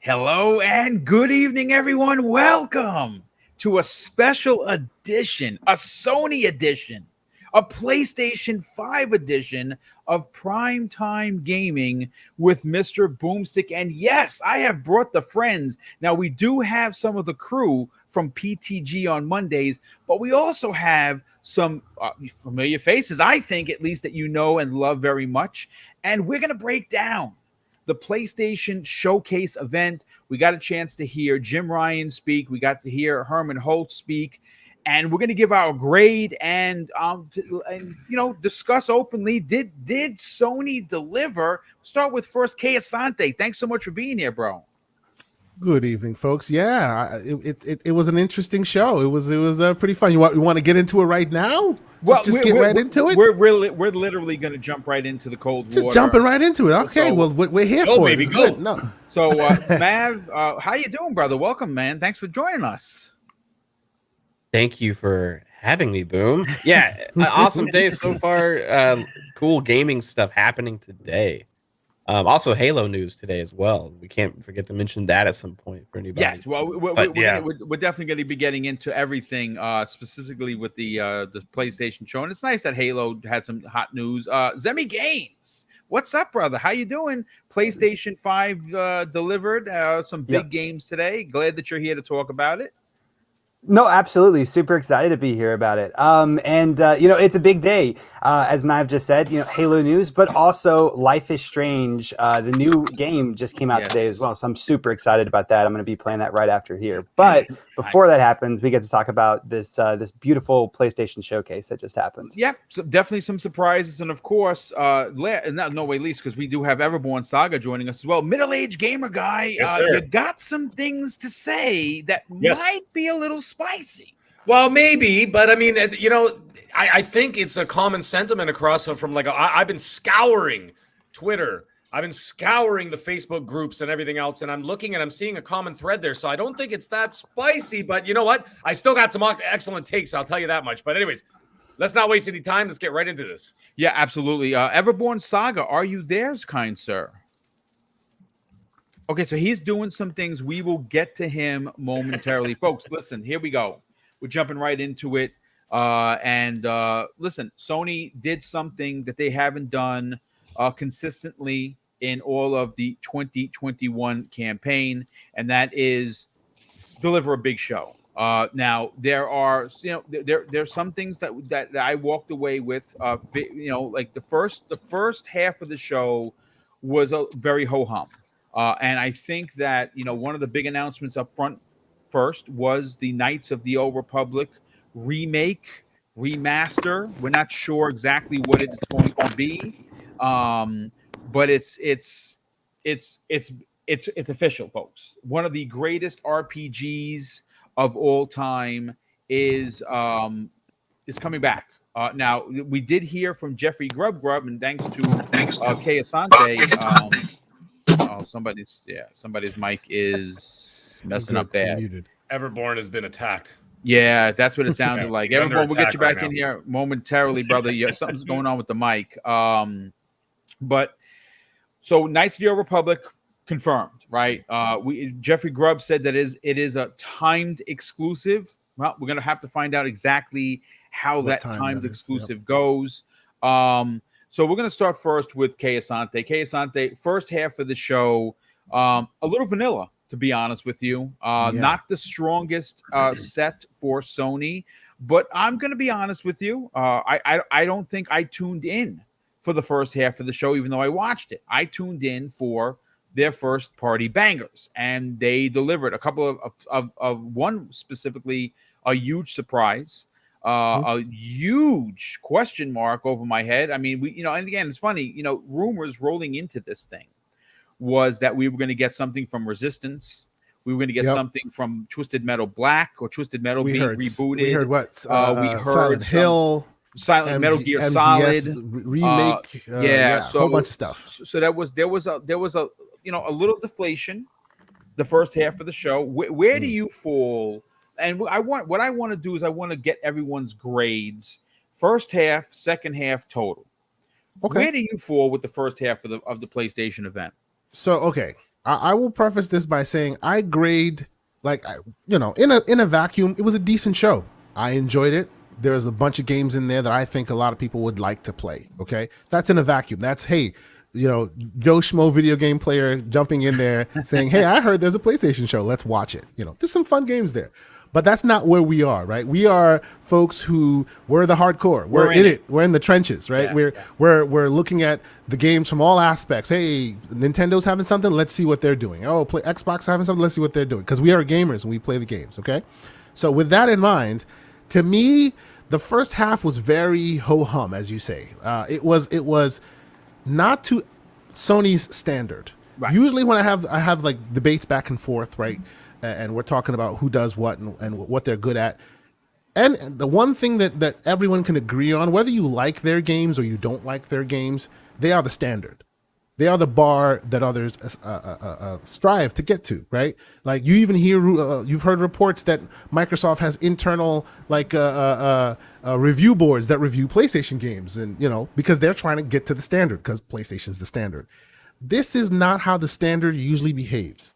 Hello and good evening, everyone. Welcome to a special edition, a Sony edition, a PlayStation 5 edition of Primetime Gaming with Mr. BoomStick. And yes, I have brought the friends. Now, we do have some of the crew from PTG on Mondays, but we also have some familiar faces, I think, at least, that you know and love very much. And we're going to break down the PlayStation Showcase event. We got a chance to hear Jim Ryan speak. We got to hear Herman Holt speak. And we're going to give our grade and discuss openly. Did Sony deliver? Start with first Kay Asante. Thanks so much for being here, bro. Good evening, folks. Yeah, it was an interesting show. It was pretty fun. You want to get into it right now? Just get right into it. We're literally going to jump right into the cold water. Just jumping right into it. Okay, well, we're here for it. It's good. No. So, Mav, how you doing, brother? Welcome, man. Thanks for joining us. Thank you for having me, Boom. Yeah, awesome day so far. Cool gaming stuff happening today. Also, Halo news today as well. We can't forget to mention that at some point for anybody. Yes, well, we're definitely going to be getting into everything, specifically with the PlayStation show. And it's nice that Halo had some hot news. Zemi Games, what's up, brother? How you doing? PlayStation 5 delivered some big games today. Glad that you're here to talk about it. No, absolutely. Super excited to be here about it. It's a big day, as Mav just said, Halo news, but also Life is Strange. The new game just came out today as well. So I'm super excited about that. I'm going to be playing that right after here. But before that happens, we get to talk about this beautiful PlayStation showcase that just happened. Yep. So definitely some surprises. And of course, no way least, because we do have Everborn Saga joining us as well. Middle-aged gamer guy, you got some things to say that might be a little spicy. Well, maybe, but I mean, I think it's a common sentiment across from I've been scouring Twitter, I've been scouring the Facebook groups and everything else, and I'm seeing a common thread there. So I don't think it's that spicy, but you know what? I still got some excellent takes. I'll tell you that much. But anyways, let's not waste any time. Let's get right into this. Yeah, absolutely. Everborn Saga, are you there, kind sir? Okay, so he's doing some things. We will get to him momentarily. Folks, listen, here we go. We're jumping right into it. Listen, Sony did something that they haven't done consistently in all of the 2021 campaign, and that is deliver a big show. Now, there are, there's some things that I walked away with. Like the first half of the show was a very ho-hum. And I think that, one of the big announcements up front first was the Knights of the Old Republic remake, remaster. We're not sure exactly what it's going to be, but it's official, folks. One of the greatest RPGs of all time is coming back. Now, we did hear from Jeffrey Grubb, and thanks to Kay Asante. Somebody's mic is messing up bad. Muted. Everborn has been attacked. Yeah, that's what it sounded like. Everborn, we'll get you back in here momentarily, brother. Yeah, something's going on with the mic. But so Knights of the Old Republic confirmed, right? Jeffrey Grubb said that it is a timed exclusive. Well, we're gonna have to find out exactly how that timed exclusive goes. So we're going to start first with Kay Asante. Kay Asante, first half of the show, a little vanilla, to be honest with you. Not the strongest set for Sony, but I'm going to be honest with you. I don't think I tuned in for the first half of the show, even though I watched it. I tuned in for their first party bangers, and they delivered a couple of one specifically, a huge surprise. A huge question mark over my head. I mean, and again, it's funny, rumors rolling into this thing was that we were going to get something from Resistance. We were going to get something from Twisted Metal Black or Twisted Metal being rebooted. We heard what? We heard Silent Hill, Metal Gear MGS Solid remake. So a whole bunch of stuff. So there was a little deflation the first half of the show. Where do you fall? And what I want to do is I want to get everyone's grades, first half, second half total. Okay. Where do you fall with the first half of the PlayStation event? So, okay. I will preface this by saying I grade in a vacuum, it was a decent show. I enjoyed it. There's a bunch of games in there that I think a lot of people would like to play. Okay, that's in a vacuum. That's Joe Schmo video game player jumping in there saying, hey, I heard there's a PlayStation show. Let's watch it. There's some fun games there. But that's not where we are, right? We are folks we're the hardcore. We're in it. We're in the trenches, right? We're looking at the games from all aspects. Hey, Nintendo's having something. Let's see what they're doing. Oh, Xbox having something. Let's see what they're doing. Because we are gamers and we play the games, okay? So with that in mind, to me, the first half was very ho-hum, as you say. It was not to Sony's standard. Right. Usually when I have like debates back and forth, right? And we're talking about who does what and what they're good at. And the one thing that everyone can agree on, whether you like their games or you don't like their games, they are the standard. They are the bar that others strive to get to, right? Like you even hear, you've heard reports that Microsoft has internal review boards that review PlayStation games, and because they're trying to get to the standard because PlayStation's the standard. This is not how the standard usually behaves.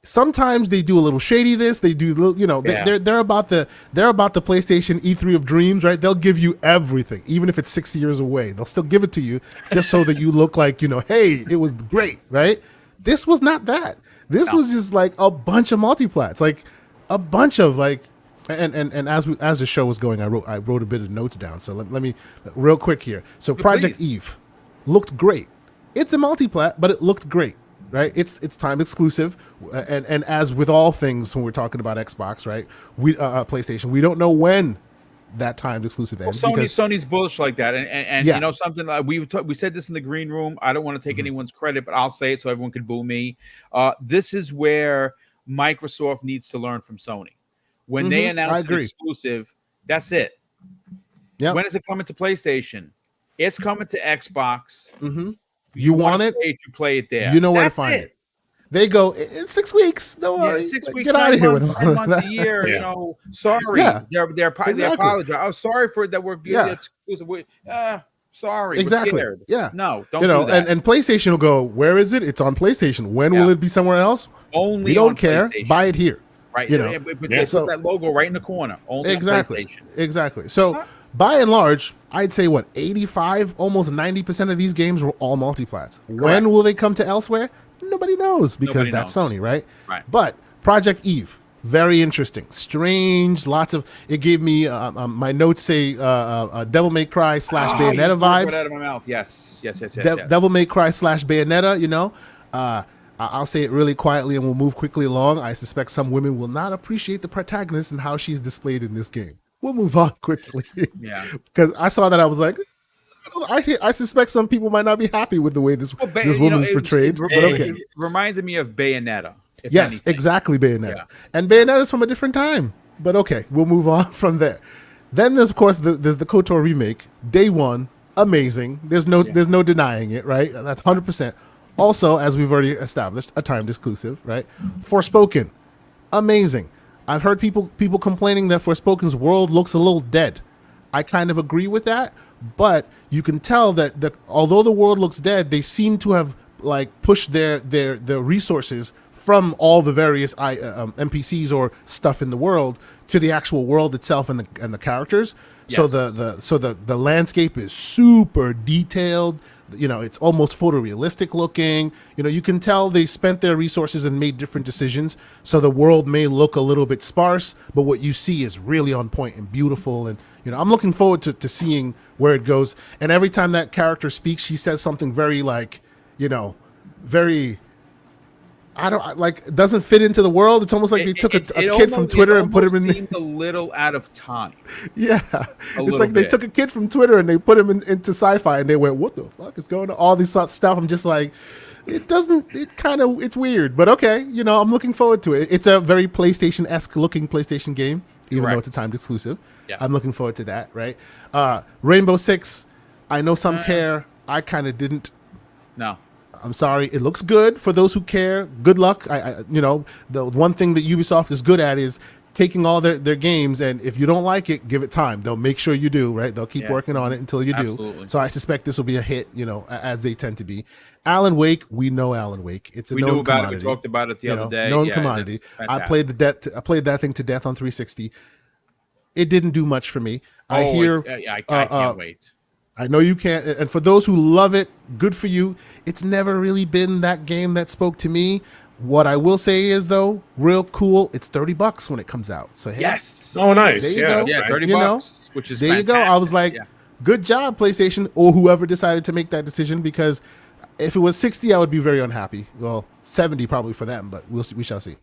Sometimes they do a little shady. They do, they're about the PlayStation E3 of dreams, right? They'll give you everything, even if it's 6 years away. They'll still give it to you just so that you look like, hey, it was great, right? This was not that. This was just like a bunch of multiplats, like a bunch of and as the show was going, I wrote a bit of notes down. So let me real quick here. So Project Eve looked great. It's a multiplat, but it looked great. Right, it's time exclusive, and as with all things when we're talking about Xbox, right, PlayStation, we don't know when that timed exclusive ends. Sony's bullish like that, and something we said this in the green room. I don't want to take anyone's credit, but I'll say it so everyone can boo me. This is where Microsoft needs to learn from Sony. When they announce an exclusive, that's it. Yep. When is it coming to PlayStation? It's coming to Xbox. Mm-hmm. You want it? You play it there. You know where to find it. They go in 6 weeks. Don't worry. 6 weeks. Get out of here with 9 months a year. Sorry. Yeah. They apologize. Oh, sorry for that. We're exclusive. Sorry. Exactly. We're yeah. No. Don't do that. And PlayStation will go. Where is it? It's on PlayStation. When will it be somewhere else? Only. We don't care. Buy it here. Right. They put that logo right in the corner. Only exactly. On PlayStation. Exactly. So. By and large, I'd say 85, almost 90% of these games were all multiplats. When will they come to elsewhere? Nobody knows because that's Sony, right? Right. But Project Eve, very interesting, strange. Lots of it gave me my notes say Devil May Cry / Bayonetta vibes. Out of my mouth. Yes. Devil May Cry / Bayonetta. I'll say it really quietly and we'll move quickly along. I suspect some women will not appreciate the protagonist and how she's displayed in this game. We'll move on quickly. Yeah. Because I saw that I was like, I suspect some people might not be happy with the way this woman's portrayed. But okay. It reminded me of Bayonetta. Yes, exactly, Bayonetta. Yeah. And Bayonetta's from a different time. But okay, we'll move on from there. Then there's, of course, there's the KOTOR remake. Day one, amazing. There's no denying it, right? That's 100%. Also, as we've already established, a timed exclusive, right? Forspoken, amazing. I've heard people complaining that Forspoken's world looks a little dead. I kind of agree with that, but you can tell that although the world looks dead, they seem to have pushed their resources from all the various NPCs or stuff in the world to the actual world itself and the characters. Yes. So the landscape is super detailed. It's almost photorealistic looking. You can tell they spent their resources and made different decisions. So the world may look a little bit sparse, but what you see is really on point and beautiful. And, I'm looking forward to seeing where it goes. And every time that character speaks, she says something very very, doesn't fit into the world. It's almost like they took a kid from Twitter and put him in. Seemed a little out of time. Yeah, it's like they took a kid from Twitter and they put him into sci-fi, and they went, "What the fuck is going on?" All this stuff. I'm just like, it's weird, but okay. I'm looking forward to it. It's a very PlayStation-esque looking PlayStation game, even though it's a timed exclusive. Yeah. I'm looking forward to that. Right, Rainbow Six. I know some care. I kind of didn't. No. I'm sorry. It looks good for those who care. Good luck. The one thing that Ubisoft is good at is taking all their games, and if you don't like it, give it time. They'll make sure you do, right? They'll keep working on it until you do. Absolutely. So I suspect this will be a hit, as they tend to be. Alan Wake, we know Alan Wake. It's a known commodity. We talked about it the other day. Known commodity. I played that thing to death on 360. It didn't do much for me. I can't wait. I know you can't. And for those who love it, good for you. It's never really been that game that spoke to me. What I will say is, though, real cool. It's $30 when it comes out. So hey, yes. Oh, nice. There you go. Yeah, $30, which is there fantastic. you go. I was like, good job, PlayStation, or whoever decided to make that decision. Because if it was 60, I would be very unhappy. Well, 70 probably for them, but we shall see.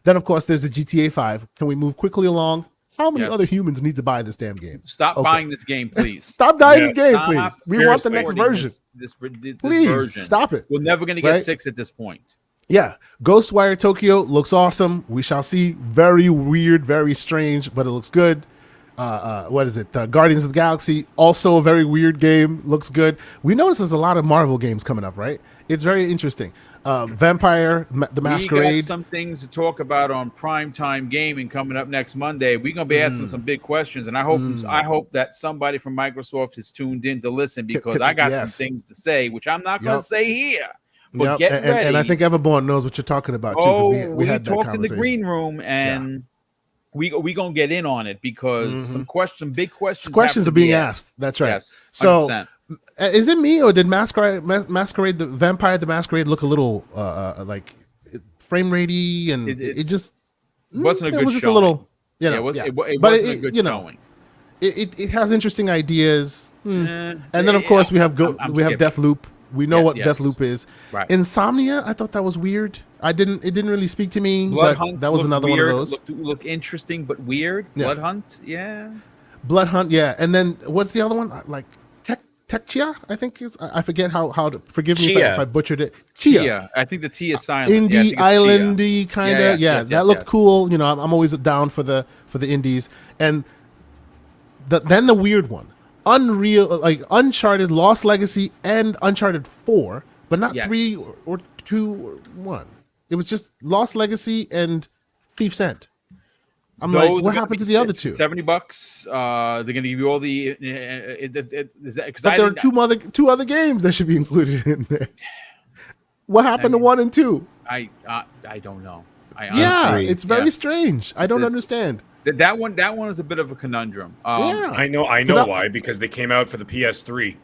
Then, of course, there's the GTA 5. Can we move quickly along? How many other humans need to buy this damn game? Stop buying this game, please. Stop buying this game, please. We want the next version. This please version. Stop it. We're never going to get 6 at this point. Yeah, Ghostwire Tokyo looks awesome. We shall see. Very weird, very strange, but it looks good. What is it? Guardians of the Galaxy, also a very weird game. Looks good. We notice there's a lot of Marvel games coming up, right? It's very interesting. Vampire the Masquerade. We got some things to talk about on Primetime Gaming coming up next Monday. We're gonna be asking some big questions, and I hope that somebody from Microsoft is tuned in to listen, because I got some things to say, which I'm not gonna say here. But get ready. And I think Everborn knows what you're talking about too, because we had that talked conversation in the green room, and we gonna get in on it, because some big questions are being asked. That's right. Yes, 100%. So is it me, or did Masquerade the Vampire the Masquerade look a little like frame ratey, and it just wasn't a good it was just showing. A little, it wasn't a good showing. It has interesting ideas, and then of course we have Deathloop. We know what Deathloop is. Right. Insomnia, I thought that was weird. It didn't really speak to me. Blood Hunt, that was another weird. One of those. Look interesting but weird. Yeah. Blood Hunt, Blood Hunt, yeah. And then what's the other one? Like Techia, I think is. I forget how to. Forgive me if I butchered it. Chia. I think the T is silent. Indie islandy kind of. That looked cool. I'm always down for the indies. And then the weird one. Unreal, like Uncharted Lost Legacy and Uncharted 4, but not 3 or 2 or 1. It was just Lost Legacy and Thief's End. I'm like, what happened to the other two? $70. They're going to give you all the. But there are two other games that should be included in there. What happened to 1 and 2? I don't know. It's very strange. I don't understand. That one is a bit of a conundrum. I know why, because they came out for the PS3.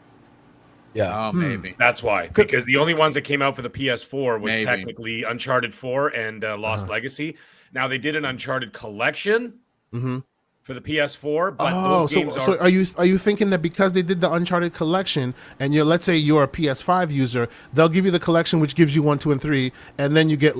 Yeah. Maybe. That's why. Because the only ones that came out for the PS4 was technically Uncharted 4 and Lost Legacy. Now they did an Uncharted collection for the PS4, but those games so are you thinking that because they did the Uncharted collection, and let's say you're a PS5 user, they'll give you the collection which gives you 1, 2, and 3, and then you get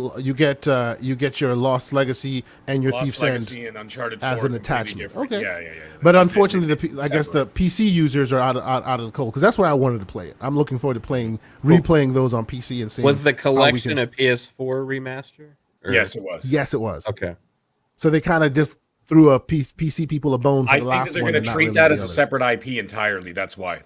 your Lost Legacy and your Thief's End and Uncharted as an attachment. Okay. Yeah. But unfortunately, I guess the PC users are out of the cold, because that's where I wanted to play it. I'm looking forward to replaying those on PC and seeing. Was the collection a PS4 remaster? Yes, it was. Yes, it was. Okay. So they kind of just threw a PC people a bone for the last one. I think they're going to treat that as a separate IP entirely. That's why.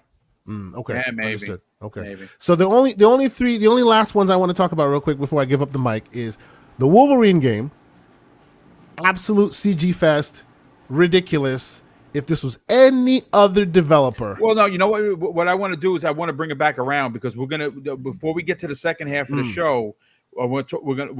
Okay. Yeah, maybe. Understood. Okay. Maybe. So the only last ones I want to talk about real quick before I give up the mic is the Wolverine game. Absolute CG fest. Ridiculous. If this was any other developer. Well, no, you know what I want to do is I want to bring it back around, because we're going to, before we get to the second half of the show, we're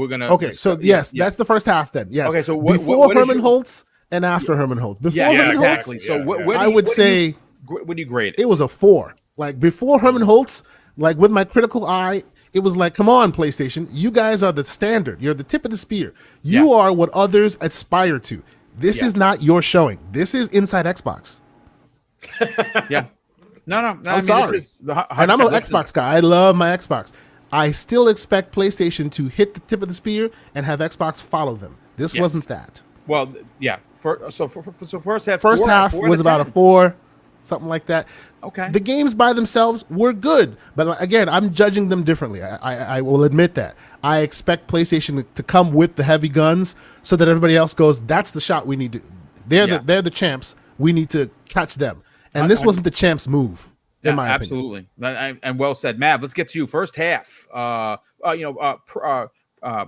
gonna. Okay, so that's the first half then. Yes. Okay, so before Herman Holtz and after Herman Holtz. Before Herman exactly. Holtz, So I would say, what do you grade it? It was a 4. Like before Herman Holtz, like with my critical eye, it was like, come on, PlayStation, you guys are the standard. You're the tip of the spear. You are what others aspire to. This is not your showing. This is Inside Xbox. No. I'm sorry. And I'm an Xbox guy. I love my Xbox. I still expect PlayStation to hit the tip of the spear and have Xbox follow them. This wasn't that. Well, yeah. So first half. First half was about a 4, something like that. Okay. The games by themselves were good, but again, I'm judging them differently. I will admit that. I expect PlayStation to come with the heavy guns, so that everybody else goes, "That's the shot we need to." They're the champs. We need to catch them. And this wasn't the champs' move. In my opinion. Absolutely, and well said, Mav. Let's get to you. First half,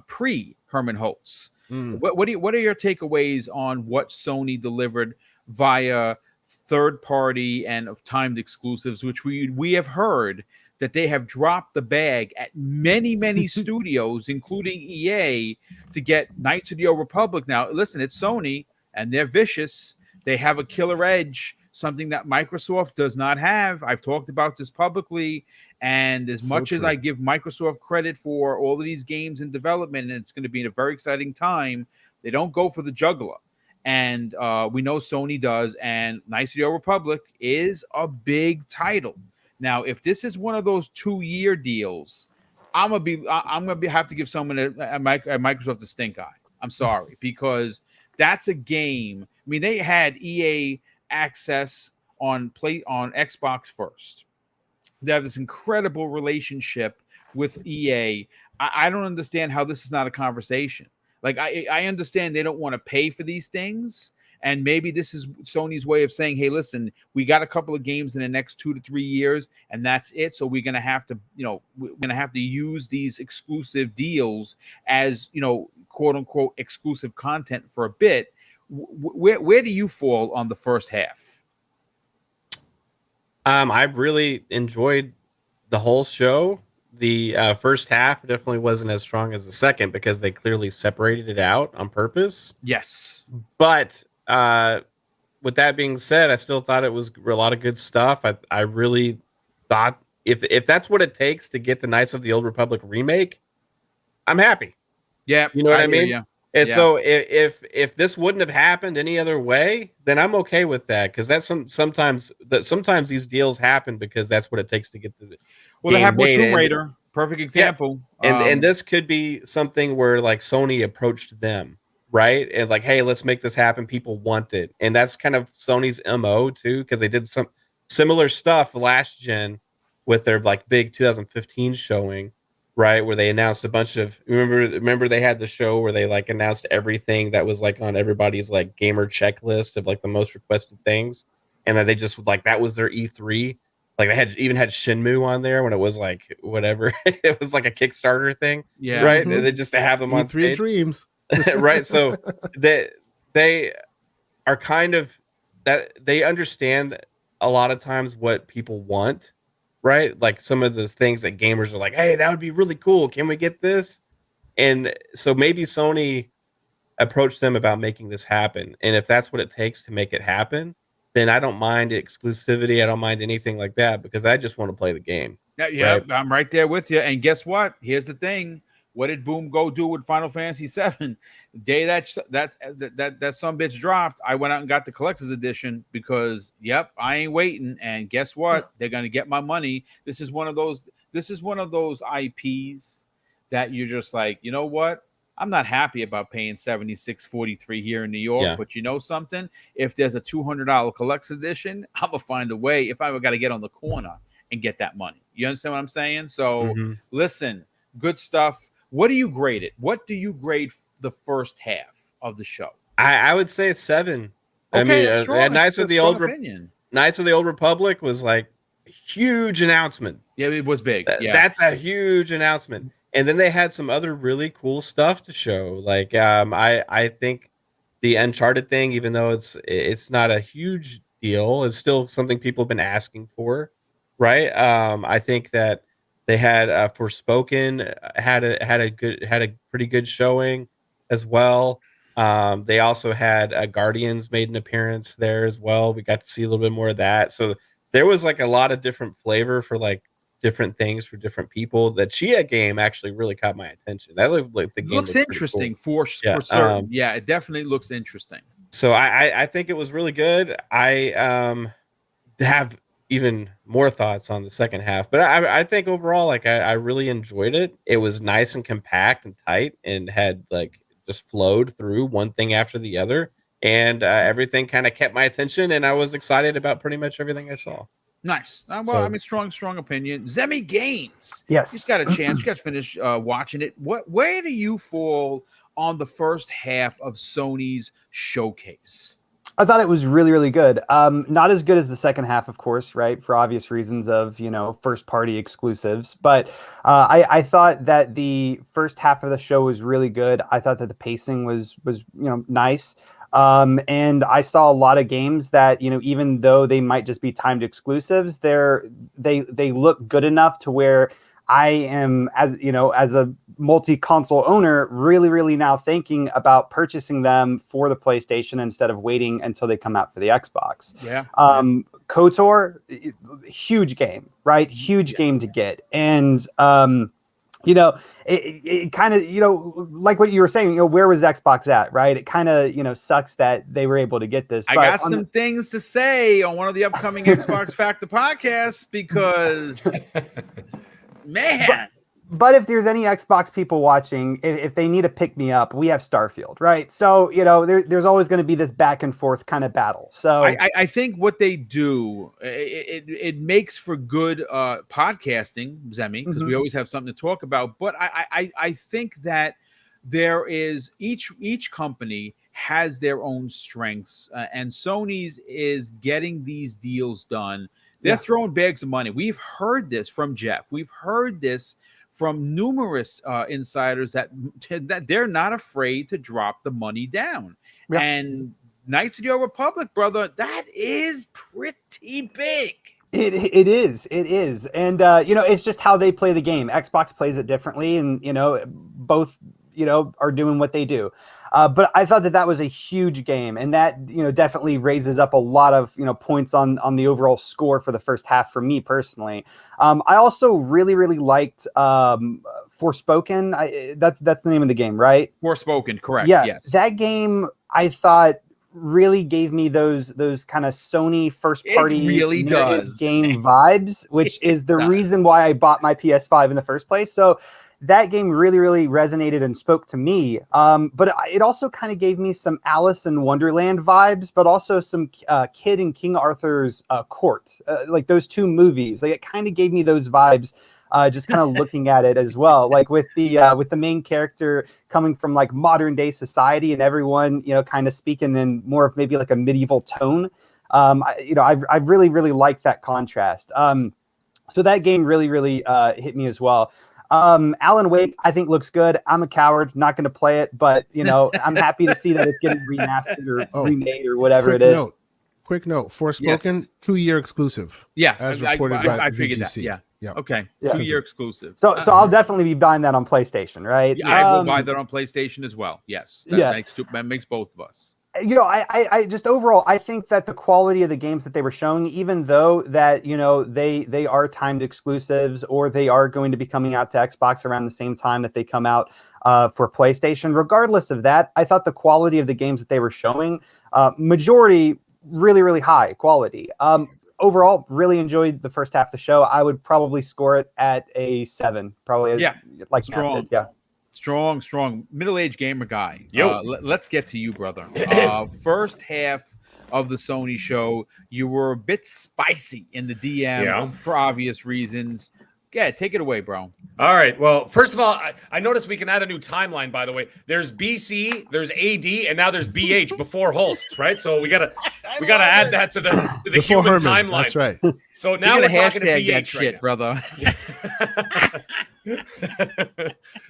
pre Herman Holtz. What are your takeaways on what Sony delivered via third party and of timed exclusives, which we have heard that they have dropped the bag at many studios, including EA, to get Knights of the Old Republic. Now, listen, it's Sony, and they're vicious. They have a killer edge, something that Microsoft does not have. I've talked about this publicly, and as much as I give Microsoft credit for all of these games in development, and it's going to be in a very exciting time, they don't go for the juggler. And we know Sony does, and Knights of the Old Republic is a big title. Now, if this is one of those 2-year deals, I'm gonna have to give someone at Microsoft a stink eye. I'm sorry, because that's a game. I mean, they had EA access on Xbox first. They have this incredible relationship with EA. I don't understand how this is not a conversation. Like, I understand they don't want to pay for these things. And maybe this is Sony's way of saying, hey, listen, we got a couple of games in the next 2 to 3 years, and that's it. So we're going to have to, use these exclusive deals as, quote unquote, exclusive content for a bit. Where do you fall on the first half? I really enjoyed the whole show. The first half definitely wasn't as strong as the second because they clearly separated it out on purpose. Yes. But with that being said, I still thought it was a lot of good stuff. I really thought if that's what it takes to get the Knights of the Old Republic remake, I'm happy. Yeah, you know what I mean? Yeah. And so if this wouldn't have happened any other way, then I'm okay with that, because that's sometimes these deals happen because that's what it takes to get the they have with Tomb Raider. Perfect example. Yeah. And this could be something where like Sony approached them, right? And like, hey, let's make this happen. People want it. And that's kind of Sony's MO too, because they did some similar stuff last gen with their like big 2015 showing, right? Where they announced a bunch of, remember they had the show where they like announced everything that was like on everybody's like gamer checklist of like the most requested things. And then they just like, that was their E3. Like they even had Shenmue on there when it was like whatever. It was like a Kickstarter thing. Yeah. Right. Mm-hmm. They just to have them on stage. Dreams. Right. So they are kind of that they understand a lot of times what people want, right? Like some of the things that gamers are like, hey, that would be really cool. Can we get this? And so maybe Sony approached them about making this happen. And if that's what it takes to make it happen, then I don't mind exclusivity. I don't mind anything like that, because I just want to play the game. Yeah, right? I'm right there with you. And guess what? Here's the thing. What did Boom go do with Final Fantasy VII? The day that some bitch dropped, I went out and got the collector's edition because, I ain't waiting. And guess what? They're gonna get my money. This is one of those IPs that you're just like, you know what? I'm not happy about paying $76.43 here in New York, but you know something? If there's a $200 collector's edition, I'm gonna find a way. If I got to get on the corner and get that money, you understand what I'm saying? So listen, good stuff. What do you grade it? What do you grade the first half of the show? I would say 7. Okay, I mean, Knights of the Old Republic was like a huge announcement. Yeah, it was big. That's a huge announcement. And then they had some other really cool stuff to show. Like I think the Uncharted thing, even though it's not a huge deal, it's still something people have been asking for, right? I think that they had Forspoken had a pretty good showing as well. They also had Guardians made an appearance there as well. We got to see a little bit more of that. So there was like a lot of different flavor for like different things for different people. The Chia game actually really caught my attention. That looked like the game looks interesting cool. for certain. It definitely looks interesting. So I think it was really good. I have even more thoughts on the second half, but I think overall, like I really enjoyed it. It was nice and compact and tight, and had like just flowed through one thing after the other, and everything kind of kept my attention, and I was excited about pretty much everything I saw. Nice. I mean, strong opinion. Zemi Games. Yes. He's got a chance. You got to finish watching it. Where do you fall on the first half of Sony's showcase? I thought it was really, really good. Not as good as the second half, of course, right? For obvious reasons of, first party exclusives. But I thought that the first half of the show was really good. I thought that the pacing was nice. And I saw a lot of games that, even though they might just be timed exclusives, they look good enough to where I am, as a multi-console owner, really, really now thinking about purchasing them for the PlayStation instead of waiting until they come out for the Xbox. Yeah. KOTOR, huge game, right? Huge game to get. And, it kind of, like what you were saying, where was Xbox at, right? It kind of, sucks that they were able to get this. I got some things to say on one of the upcoming Xbox Factor podcasts because... Man, but if there's any Xbox people watching, if they need to pick me up, we have Starfield, right? So there's always going to be this back and forth kind of battle. So I think what they do, it makes for good podcasting, Zemi, because we always have something to talk about. But I think that there is each company has their own strengths, and Sony's is getting these deals done. They're throwing bags of money. We've heard this from Jeff. We've heard this from numerous insiders that they're not afraid to drop the money down. Yeah. And Knights of the Old Republic, brother, that is pretty big. It is. And, it's just how they play the game. Xbox plays it differently, and, both, are doing what they do. But I thought that was a huge game, and that definitely raises up a lot of points on the overall score for the first half for me personally. I also really liked Forspoken. That's the name of the game, right? Forspoken, correct? Yeah, yes. That game I thought really gave me those kind of Sony first party game vibes, which is the reason why I bought my PS5 in the first place. So that game really resonated and spoke to me. But it also kind of gave me some Alice in Wonderland vibes, but also some Kid in King Arthur's Court, like those two movies. Like it kind of gave me those vibes. Just kind of looking at it as well, like with the main character coming from like modern day society and everyone kind of speaking in more of maybe like a medieval tone. I really liked that contrast. So that game really hit me as well. Alan Wake, I think looks good. I'm a coward, not going to play it, but I'm happy to see that it's getting remastered or remade or whatever it is. Quick note: Forspoken, 2-year exclusive. Yeah, as reported by I figured VGC. that. Yeah. Okay. Yeah. 2-year exclusive. So I'll definitely be buying that on PlayStation, right? Yeah, I will buy that on PlayStation as well. Yes. That makes both of us. I just overall, I think that the quality of the games that they were showing, even though that, they are timed exclusives or they are going to be coming out to Xbox around the same time that they come out for PlayStation, regardless of that, I thought the quality of the games that they were showing, majority really high quality. Overall, really enjoyed the first half of the show. I would probably score it at a 7, probably. Like strong. Strong middle-aged gamer guy. Let's get to you, brother. First half of the Sony show, you were a bit spicy in the DM for obvious reasons. Yeah, take it away, bro. All right. Well, first of all, I noticed we can add a new timeline, by the way. There's BC, there's AD, and now there's BH before Holst, right? So we gotta add that to the human timeline. That's right. So now we're talking to BH that shit, brother.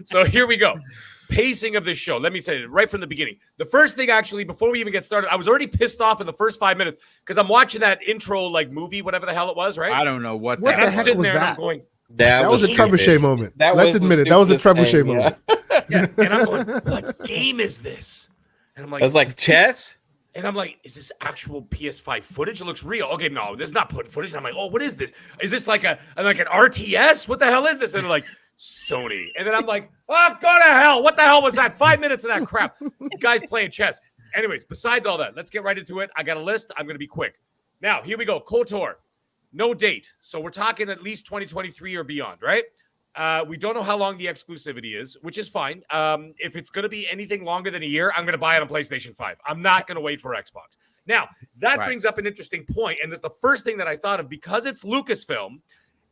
So here we go. Pacing of this show. Let me say it right from the beginning. The first thing, actually, before we even get started, I was already pissed off in the first 5 minutes because I'm watching that intro like movie, whatever the hell it was, right? I don't know what the I'm heck sitting was there that? and I'm going. That was a trebuchet moment. Let's admit it. That was a trebuchet moment. Yeah. And I'm going, what game is this? And I'm like, I was like, chess? And I'm like, is this actual PS5 footage? It looks real. Okay, no, this is not footage. And I'm like, oh, what is this? Is this like an RTS? What the hell is this? And they're like, Sony. And then I'm like, oh, go to hell. What the hell was that? 5 minutes of that crap. Guys playing chess. Anyways, besides all that, let's get right into it. I got a list. I'm going to be quick. Now, here we go. KOTOR. No date. So we're talking at least 2023 or beyond, right? We don't know how long the exclusivity is, which is fine. If it's going to be anything longer than a year, I'm going to buy it on PlayStation 5. I'm not going to wait for Xbox. Now, that brings up an interesting point, and it's the first thing that I thought of because it's Lucasfilm,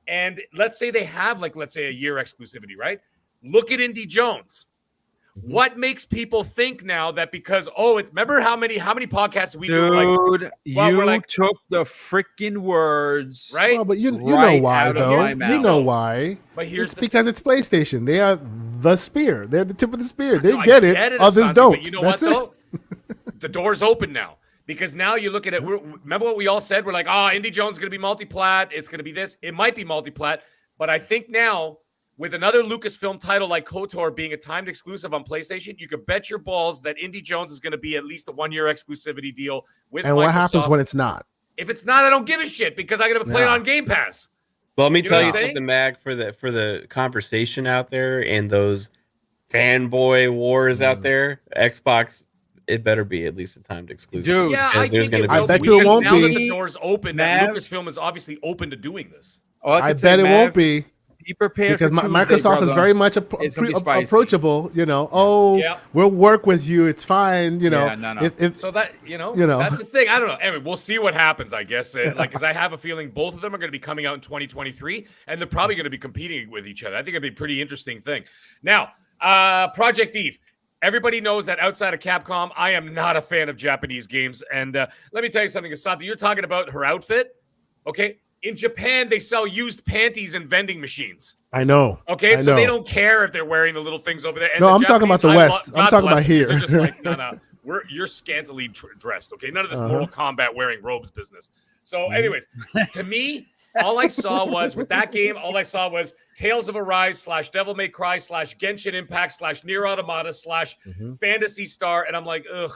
and let's say they have, let's say a year exclusivity, right? Look at Indy Jones. What makes people think now that because remember how many podcasts we Dude, do? Like, you took the freaking words right. Well, but you right know why out of though. my mouth. You know why. But It's because it's PlayStation. They are the spear. They're the tip of the spear. They No, I get it. Others Asante, don't. But you know That's what it. though? The door's open now. Because now you look at it. Remember what we all said? We're like, Indy Jones is going to be multi-plat. It's going to be this. It might be multi-plat. But I think now, with another Lucasfilm title like KOTOR being a timed exclusive on PlayStation, you could bet your balls that Indy Jones is going to be at least a 1-year exclusivity deal with Microsoft. And what happens when it's not? If it's not, I don't give a shit because I'm going to play it on Game Pass. Well, let me tell you what I'm something, Mag, for the conversation out there and those fanboy wars out there. Xbox, it better be at least a timed exclusive. Dude, Yeah, I think it I will bet be, you it won't now be. that the door's open, that Mav- Lucasfilm is obviously open to doing this. I bet it won't be. Be prepared Because for Tuesday, Microsoft is brother. very much It's gonna be spicy. approachable. Yeah. We'll work with you. It's fine. No. If So that know. that's the thing. I don't know. Anyway, we'll see what happens. I guess because I have a feeling both of them are going to be coming out in 2023, and they're probably going to be competing with each other. I think it'd be a pretty interesting thing. Now, Project Eve. Everybody knows that outside of Capcom, I am not a fan of Japanese games. And let me tell you something, Asante. You're talking about her outfit. Okay, in Japan they sell used panties in vending machines. I know. Okay, I so know. they don't care if they're wearing the little things over there. And No, the I'm talking about the Japanese, West. God I'm talking bless about them, here. They're just like, no. You're scantily dressed. Okay, none of this Mortal Kombat wearing robes business. So, anyways, to me, all I saw was with that game. All I saw was Tales of Arise / Devil May Cry / Genshin Impact / Nier Automata / Phantasy Star, and I'm like, ugh.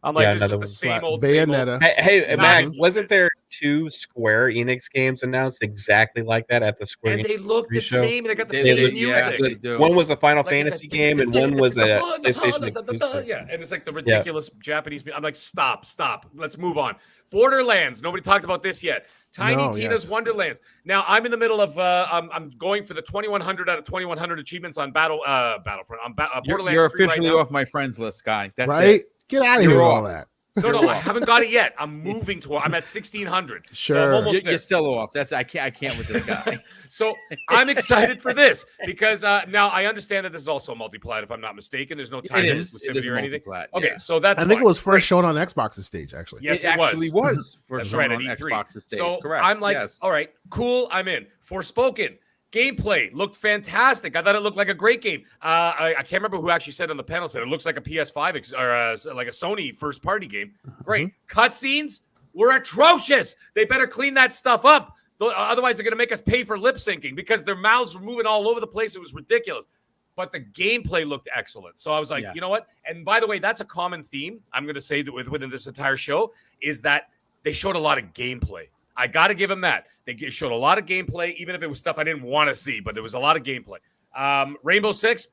I'm like, this is just the same old, same old. Bayonetta. Hey, Not Mag, interested. wasn't there 2 Square Enix games announced exactly like that at the Square And Enix they look the show? same. They got the They same look- music. they do. One was a Final Like, it's Fantasy game, and one was a PlayStation exclusive. Yeah, and it's like the ridiculous Japanese. I'm like, stop. Let's move on. Borderlands. Nobody talked about this yet. Tiny No, Tina's yes. Wonderlands. Now I'm in the middle of. I'm going for the 2100 out of 2100 achievements on Battlefront. On Borderlands. You're 3 officially right now. off my friends list, guy. That's Right? it. Get out of You're here with all off. that. No, I haven't got it yet. I'm moving to. I'm at 1600. So I'm Sure. almost there. You're still off. I can't with this guy. So I'm excited for this because now I understand that this is also a multi-plat, if I'm not mistaken. There's no time It is exclusivity or anything. multi-plat, Okay, yeah. so that's I think fine. it was first shown on Xbox's stage, actually. Yes, it actually was. That's right, at on E3. Xbox's stage. So Correct. I'm like, yes. all right, cool, I'm in. Forspoken. Gameplay looked fantastic. I thought it looked like a great game. I can't remember who actually said on the panel, said it looks like a PS5 or like a Sony first-party game. Great. Cutscenes were atrocious. They better clean that stuff up. Otherwise, they're going to make us pay for lip syncing because their mouths were moving all over the place. It was ridiculous. But the gameplay looked excellent. So I was like, you know what? And by the way, that's a common theme, I'm going to say that within this entire show, is that they showed a lot of gameplay. I got to give them that. They showed a lot of gameplay, even if it was stuff I didn't want to see, but there was a lot of gameplay. Rainbow Six,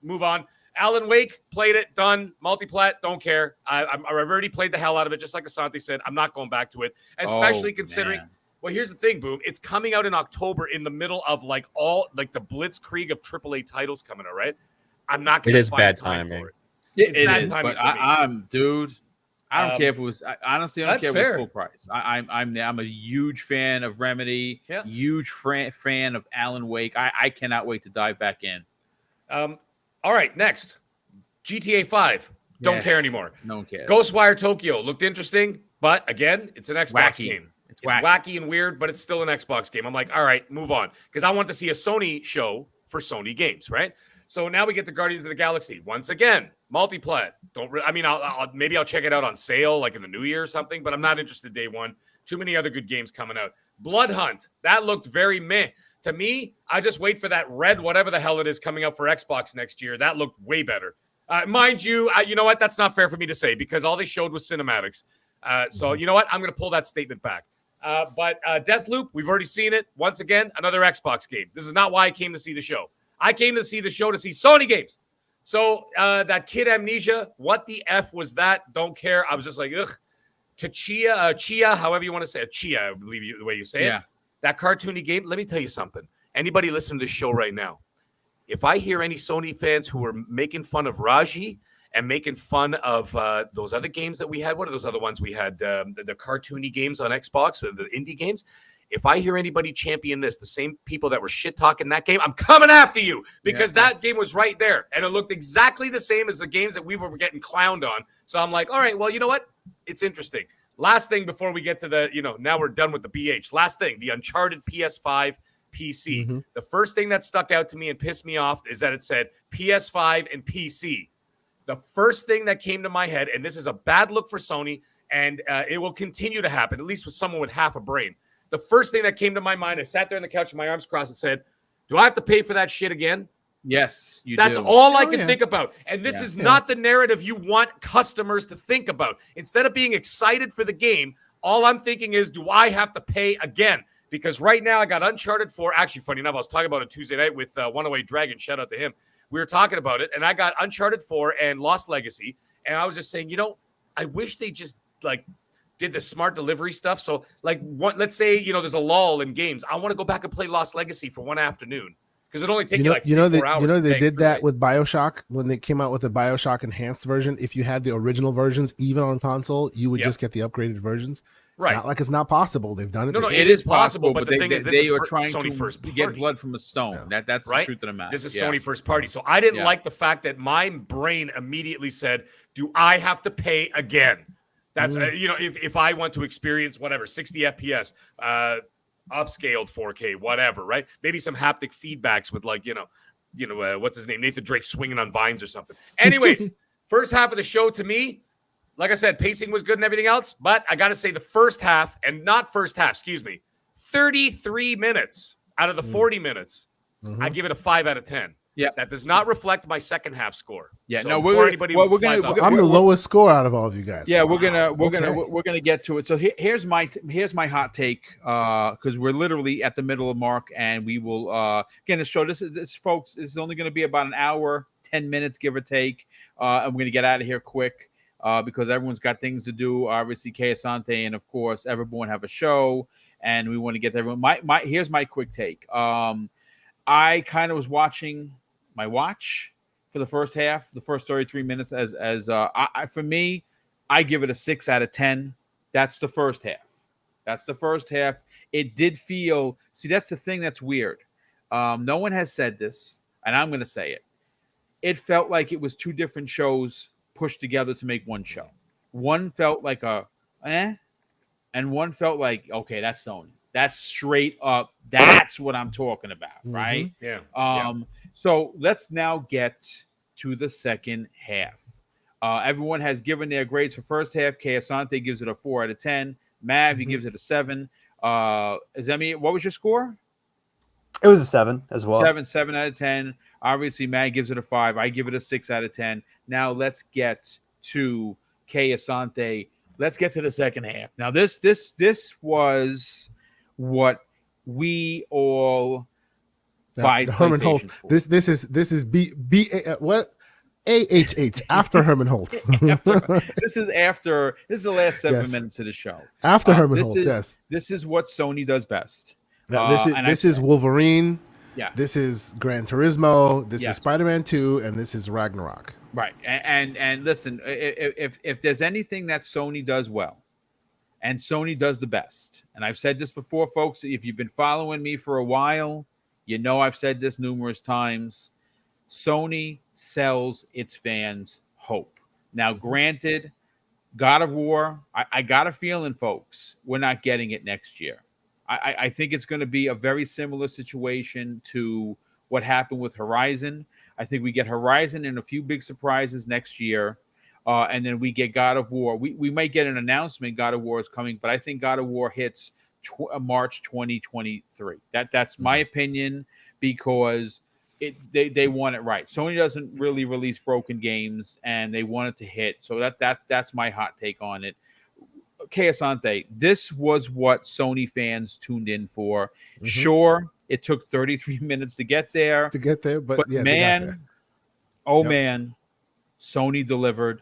move on. Alan Wake, played it, done. Multiplat, don't care. I've already played the hell out of it, just like Asante said. I'm not going back to it, especially considering. Man. Well, here's the thing, Boom. It's coming out in October in the middle of the blitzkrieg of AAA titles coming out, right? I'm not going to find bad time timing. for it. It bad is, timing but for me. I'm dude. I don't care if it was. Honestly, I don't That's care if it fair. was full price. I'm a huge fan of Remedy. Yeah. Huge fan of Alan Wake. I cannot wait to dive back in. All right, next. GTA 5. Don't Yeah. care anymore. No one cares. Ghostwire Tokyo looked interesting, but again, it's an Xbox Wacky. game. It's It's wacky and weird, but it's still an Xbox game. I'm like, all right, move on. Because I want to see a Sony show for Sony games, right? So now we get to Guardians of the Galaxy. Once again, multiplat. Maybe I'll check it out on sale, like in the new year or something, but I'm not interested day one. Too many other good games coming out. Blood Hunt. That looked very meh. To me, I just wait for that red, whatever the hell it is, coming out for Xbox next year. That looked way better. Mind you, you know what? That's not fair for me to say because all they showed was cinematics. So you know what? I'm going to pull that statement back. But Deathloop, we've already seen it. Once again, another Xbox game. This is not why I came to see the show. I came to see the show to see Sony games. So that Kid Amnesia, what the F was that? Don't care. I was just like, ugh. Chia, however you want to say it. Chia, I believe the way you say it. That cartoony game. Let me tell you something. Anybody listening to this show right now, if I hear any Sony fans who are making fun of Raji and making fun of those other games that we had, what are those other ones we had? The cartoony games on Xbox, or the indie games. if I hear anybody champion this, the same people that were shit talking that game, I'm coming after you, because that game was right there and it looked exactly the same as the games that we were getting clowned on. So I'm like, all right, well, you know what? It's interesting. Last thing before we get to the, now we're done with the BH. Last thing, the Uncharted PS5 PC. Mm-hmm. The first thing that stuck out to me and pissed me off is that it said PS5 and PC. The first thing that came to my head, and this is a bad look for Sony, and it will continue to happen, at least with someone with half a brain. The first thing that came to my mind, I sat there on the couch with my arms crossed and said, do I have to pay for that shit again? Yes, you That's do. all I can think about. And this is Yeah. not the narrative you want customers to think about. Instead of being excited for the game, all I'm thinking is, do I have to pay again? Because right now I got Uncharted 4. Actually, funny enough, I was talking about it Tuesday night with 108 Dragon. Shout out to him. We were talking about it, and I got Uncharted 4 and Lost Legacy. And I was just saying, I wish they just did the smart delivery stuff. So let's say, there's a lull in games. I want to go back and play Lost Legacy for one afternoon. Because it only takes you 4 hours. They did that with BioShock when they came out with the BioShock enhanced version. If you had the original versions, even on console, you would just get the upgraded versions. It's not like it's not possible. They've done it. No, before. it is possible. But the thing is, they are trying Sony to first party. get blood from a stone. Yeah. That's the truth of the matter. This is Sony first party. So I didn't like the fact that my brain immediately said, do I have to pay again? That's, if I want to experience whatever, 60 FPS, upscaled 4K, whatever, right? Maybe some haptic feedbacks with what's his name? Nathan Drake swinging on vines or something. Anyways, first half of the show to me, like I said, pacing was good and everything else, but I got to say the first half, and not first half, 33 minutes out of the 40 minutes, I give it a 5 out of 10. Yeah, that does not reflect my second half score. Yeah, so no, I'm the lowest score out of all of you guys. Yeah, we're gonna get to it. So here's my hot take, because we're literally at the middle of Mark, and we will again the show. This is only going to be about an hour, 10 minutes, give or take, and we're gonna get out of here quick. Because everyone's got things to do. Obviously, Kay Asante and of course everyone have a show, and we want to get to everyone. Here's my quick take. I kind of was watching my watch for the first half, the first 33 minutes. For me, I give it a 6 out of 10. That's the first half. It did feel. See, that's the thing that's weird. No one has said this, and I'm going to say it. It felt like it was two different shows pushed together to make one show. One felt like and one felt like, okay, that's Sony. That's straight up. That's what I'm talking about, right? Yeah. So let's now get to the second half. Everyone has given their grades for first half. Kay Asante gives it a 4 out of 10. Mav, he gives it a 7. Zemi, what was your score? It was a 7 as well. 7 out of 10. Obviously, Matt gives it a 5. I give it a 6 out of 10. Now let's get to Kay Asante. Let's get to the second half. Now this was what we all buy Herman Holt. For. This is what AHH after Herman Holt. This is the last 7 minutes of the show. After Herman Holt, yes. This is what Sony does best. Now, this is Wolverine. Yeah. This is Gran Turismo. This is Spider-Man 2, and this is Ragnarok. Right. And listen, if there's anything that Sony does well, and Sony does the best, and I've said this before, folks, if you've been following me for a while, you know I've said this numerous times. Sony sells its fans hope. Now, granted, God of War, I got a feeling, folks, we're not getting it next year. I think it's going to be a very similar situation to what happened with Horizon. I think we get Horizon and a few big surprises next year, and then we get God of War. We might get an announcement God of War is coming, but I think God of War hits March 2023. That's my opinion, because they want it right. Sony doesn't really release broken games, and they want it to hit. So that's my hot take on it. Kay Asante, this was what Sony fans tuned in for. Mm-hmm. Sure, it took 33 minutes to get there. But yeah, man, man, Sony delivered.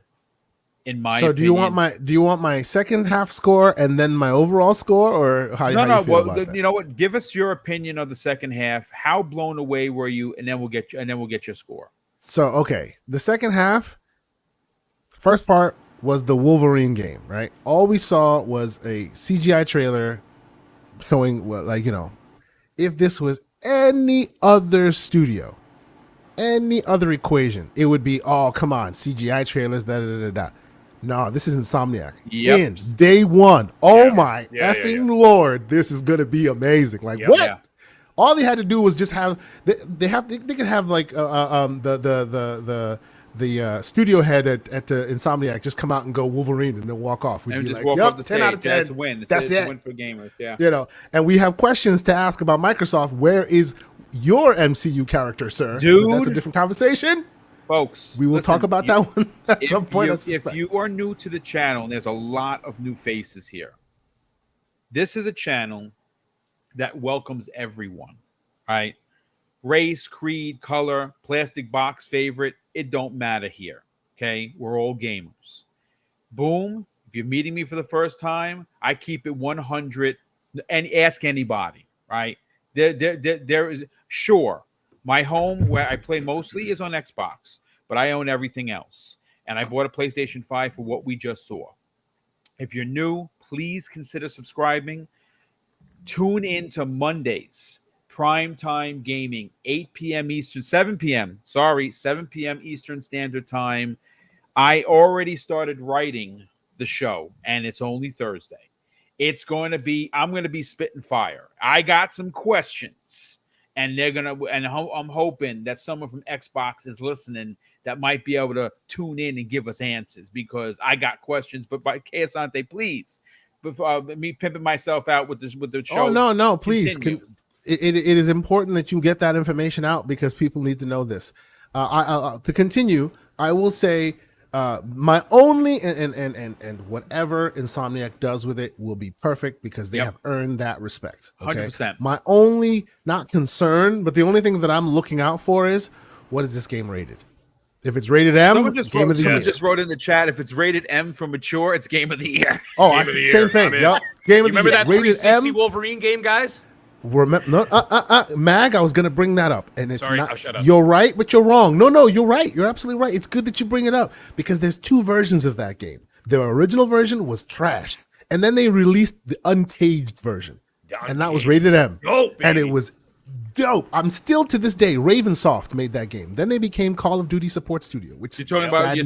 In my so, opinion. do you want my second half score and then my overall score, or how do you feel about that? You know what? Give us your opinion of the second half. How blown away were you? And then we'll get your score. So, okay, the second half, first part was the Wolverine game, right? All we saw was a CGI trailer showing if this was any other studio, any other equation, it would be, oh, come on, CGI trailers, da da da da. No, this is Insomniac. Yep. In day one. Oh my effing Lord, this is gonna be amazing. Like what? Yeah. All they had to do was just have they could have like the studio head at the Insomniac just come out and go Wolverine and then walk off. We'd be like, yep, 10 out of 10. That's a win. That's it. A win for gamers. Yeah. You know, and we have questions to ask about Microsoft. Where is your MCU character, sir? Dude, but that's a different conversation. Folks, we will talk about that one at some point. If you are new to the channel, and there's a lot of new faces here, this is a channel that welcomes everyone, right? Race, creed, color, plastic box favorite, it don't matter here, okay? We're all gamers. Boom, if you're meeting me for the first time, I keep it 100 and ask anybody, right? There is, sure, my home where I play mostly is on Xbox, but I own everything else. And I bought a PlayStation 5 for what we just saw. If you're new, please consider subscribing. Tune in to Mondays, primetime gaming, 8 p.m. Eastern, 7 p.m. Eastern Standard Time. I already started writing the show, and it's only Thursday. I'm going to be spitting fire. I got some questions. And I'm hoping that someone from Xbox is listening that might be able to tune in and give us answers, because I got questions. But by Asante, please, before me pimping myself out with the show. Oh no, please. It is important that you get that information out, because people need to know this. To continue, I will say my only and whatever Insomniac does with it will be perfect, because they have earned that respect. Okay? 100%. My only, not concern, but the only thing that I'm looking out for is, what is this game rated? If it's rated M, someone just wrote in the chat, if it's rated M for mature, it's game of the year. Oh, same thing. Yep. Game of the year. Remember that 360 Wolverine game, guys? Mag, I was gonna bring that up, and it's Sorry, not. I'll shut up. You're right, but you're wrong. No, you're right. You're absolutely right. It's good that you bring it up, because there's two versions of that game. The original version was trash, and then they released the uncaged version, and that was rated M, and it was dope. I'm still to this day. Ravensoft made that game. Then they became Call of Duty Support Studio, which you're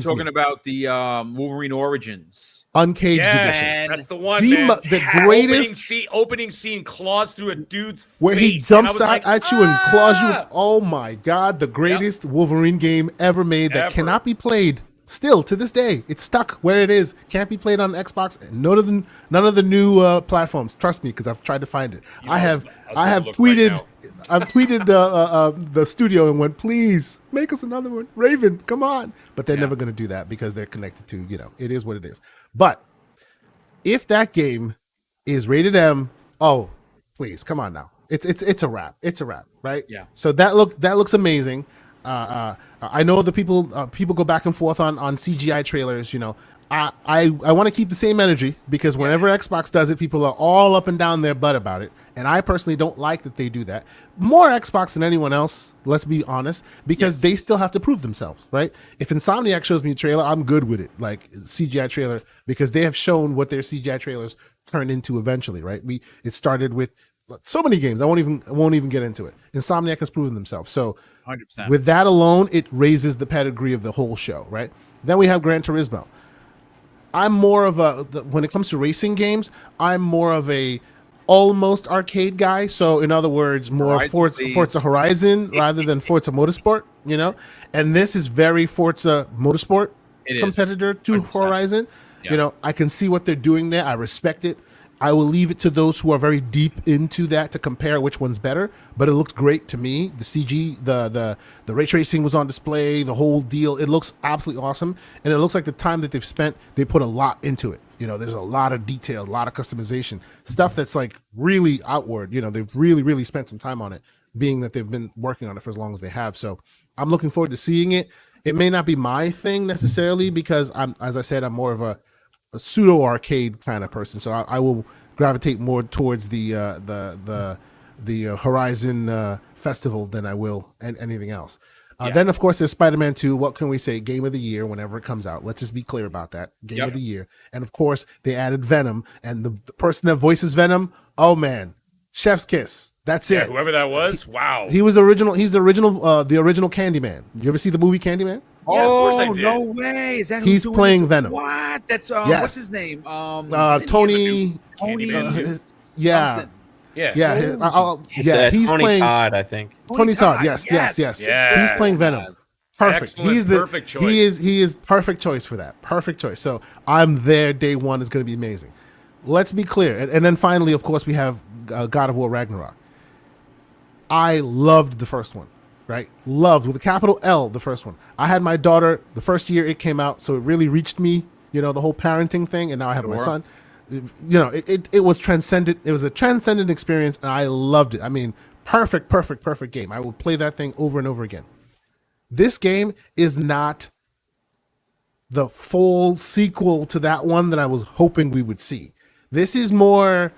talking about the Wolverine Origins. Uncaged edition. That's the one, man. The greatest opening scene, claws through a dude's where face, he jumps out at you and claws you. Oh my God, the greatest Wolverine game ever made that cannot be played still to this day. It's stuck where it is. Can't be played on Xbox. None of the new platforms. Trust me, because I've tried to find it. I have tweeted. I've tweeted the studio and went, please make us another one. Raven, come on. But they're never going to do that, because they're connected to, it is what it is. But if that game is rated M, oh, please, come on now. It's a wrap. It's a wrap, right? Yeah. So that looks amazing. I know the people go back and forth on CGI trailers. I want to keep the same energy, because whenever Xbox does it, people are all up and down their butt about it. And I personally don't like that they do that. More Xbox than anyone else, let's be honest, because they still have to prove themselves, right? If Insomniac shows me a trailer, I'm good with it, like CGI trailer, because they have shown what their CGI trailers turn into eventually, right? It started with so many games. I won't even get into it. Insomniac has proven themselves. So 100%. With that alone, it raises the pedigree of the whole show, right? Then we have Gran Turismo. I'm more of when it comes to racing games, I'm more of a almost arcade guy. So in other words, more Forza Horizon rather than Forza Motorsport, and this is very Forza Motorsport competitor to 100%. Horizon. Yeah. I can see what they're doing there. I respect it. I will leave it to those who are very deep into that to compare which one's better, but it looked great to me. The CG, the ray tracing was on display, the whole deal. It looks absolutely awesome, and it looks like the time that they've spent, they put a lot into it. There's a lot of detail, a lot of customization, stuff that's like really outward. They've really, really spent some time on it, being that they've been working on it for as long as they have. So I'm looking forward to seeing it. It may not be my thing necessarily, because as I said, I'm more of a pseudo arcade kind of person, so I will gravitate more towards the Horizon festival than I will anything else. Then of course there's Spider-Man 2. What can we say? Game of the year whenever it comes out. Let's just be clear about that. Game of the year. And of course they added Venom, and the person that voices Venom, oh man, Chef's kiss. That's Yeah, it. whoever that was. Wow. He was the original. He's the original Candyman. You ever see the movie Candyman? Yeah, of course I did. No way! Is that He's who's doing playing this? Venom. What? That's Yes. what's his name? Tony. Candyman too? Yeah. something. Yeah. Yeah. He's Tony playing Todd, I think. Tony Todd. Yes. Yeah. He's playing Venom. Perfect. Excellent, He's perfect choice. He is perfect choice for that. Perfect choice. So I'm there. Day one is going to be amazing. Let's be clear. And then finally, of course, we have God of War Ragnarok. I loved the first one, right? Loved with a capital L, the first one. I had my daughter the first year it came out, so it really reached me, the whole parenting thing, and now I have my son. It was transcendent. It was a transcendent experience, and I loved it. I mean, perfect game. I would play that thing over and over again. This game is not the full sequel to that one that I was hoping we would see. This is more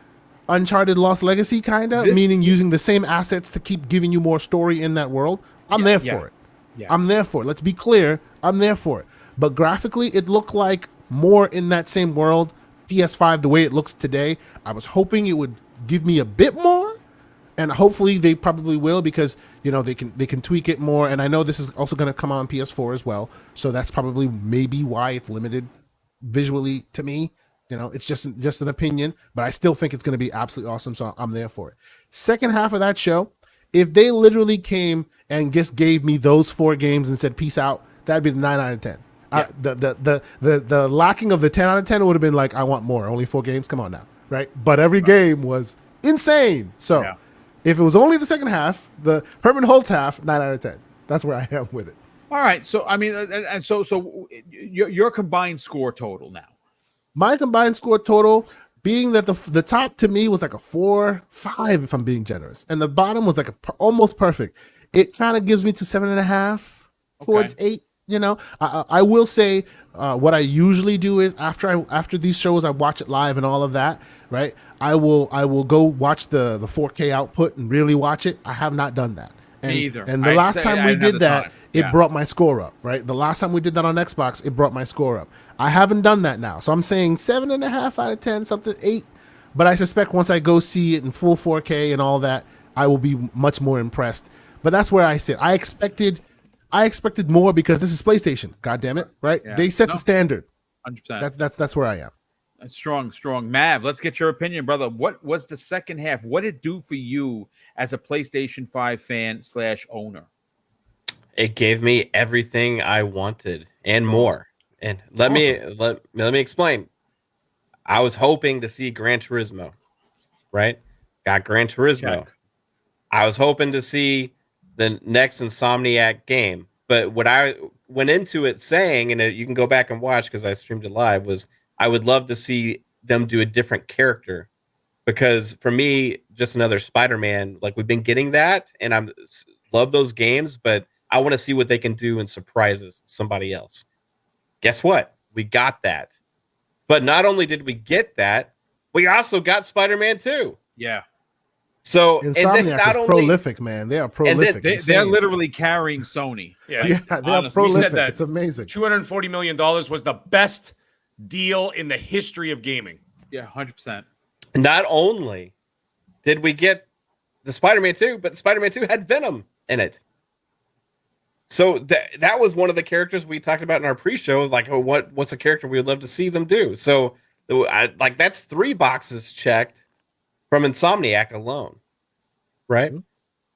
Uncharted Lost Legacy, kind of, meaning using the same assets to keep giving you more story in that world. I'm there for it. Yeah. I'm there for it. Let's be clear. I'm there for it. But graphically, it looked like more in that same world. PS5, the way it looks today, I was hoping it would give me a bit more, and hopefully they probably will, because they can tweak it more. And I know this is also going to come on PS4 as well, so that's probably maybe why it's limited visually to me. It's just an opinion, but I still think it's going to be absolutely awesome, so I'm there for it. Second half of that show, if they literally came and just gave me those 4 games and said peace out, that'd be the 9 out of 10. Yeah. The lacking of the 10 out of 10 would have been like, I want more. Only 4 games, come on now, right? But every game was insane. So if it was only the second half, the Herman Holtz half, 9 out of 10. That's where I am with it. All right. So I mean, and so your combined score total now. My combined score total, being that the top to me was like a 4.5, if I'm being generous, and the bottom was like almost perfect. It kind of gives me to 7.5 towards 8. I will say what I usually do is after these shows, I watch it live and all of that. Right, I will go watch the 4K output and really watch it. I have not done that. Me either. And the last time we did that, it brought my score up. Right, the last time we did that on Xbox, it brought my score up. I haven't done that now, so I'm saying 7.5 out of 10, something 8. But I suspect once I go see it in full 4K and all that, I will be much more impressed. But that's where I sit. I expected more because this is PlayStation. God damn it, right? Yeah. They set the standard. 100%. That's where I am. That's strong. Mav, let's get your opinion, brother. What was the second half? What did it do for you as a PlayStation 5 fan / owner? It gave me everything I wanted and more. And let me explain. I was hoping to see Gran Turismo, right? Got Gran Turismo. Check. I was hoping to see the next Insomniac game. But what I went into it saying, and you can go back and watch because I streamed it live, was I would love to see them do a different character. Because for me, just another Spider-Man, like we've been getting that, and I love those games, but I want to see what they can do in surprises with somebody else. Guess what? We got that. But not only did we get that, we also got Spider-Man 2. Yeah. So Insomniac is prolific, man. They are prolific. They're literally carrying Sony. Yeah, they are prolific. It's amazing. $240 million was the best deal in the history of gaming. Yeah, 100%. Not only did we get the Spider-Man 2, but the Spider-Man 2 had Venom in it. So that was one of the characters we talked about in our pre-show. Like, what's a character we would love to see them do? So, that's 3 boxes checked from Insomniac alone, right? Mm-hmm.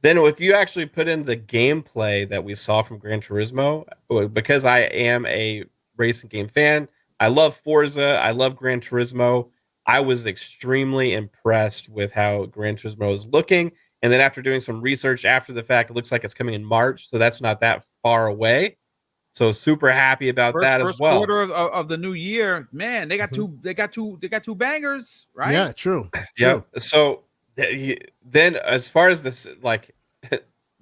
Then, if you actually put in the gameplay that we saw from Gran Turismo, because I am a racing game fan, I love Forza, I love Gran Turismo. I was extremely impressed with how Gran Turismo is looking. And then after doing some research after the fact, it looks like it's coming in March, so that's not that far away. So super happy about that as well. First quarter of the new year, man. They got two bangers, right? Yeah, true. Yeah. So then, as far as this, like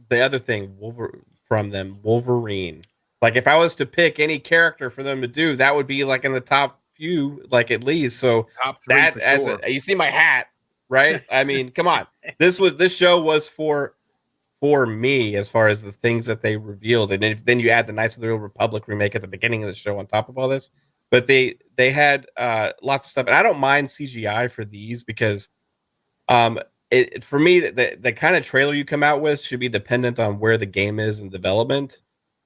the other thing, Wolverine. Like if I was to pick any character for them to do, that would be like in the top few, like at least. So top 3 that for sure. You see my hat. Right? I mean, come on. This show was for me as far as the things that they revealed, and then you add the Knights of the Old Republic remake at the beginning of the show on top of all this. But they had lots of stuff, and I don't mind CGI for these because for me, the kind of trailer you come out with should be dependent on where the game is in development.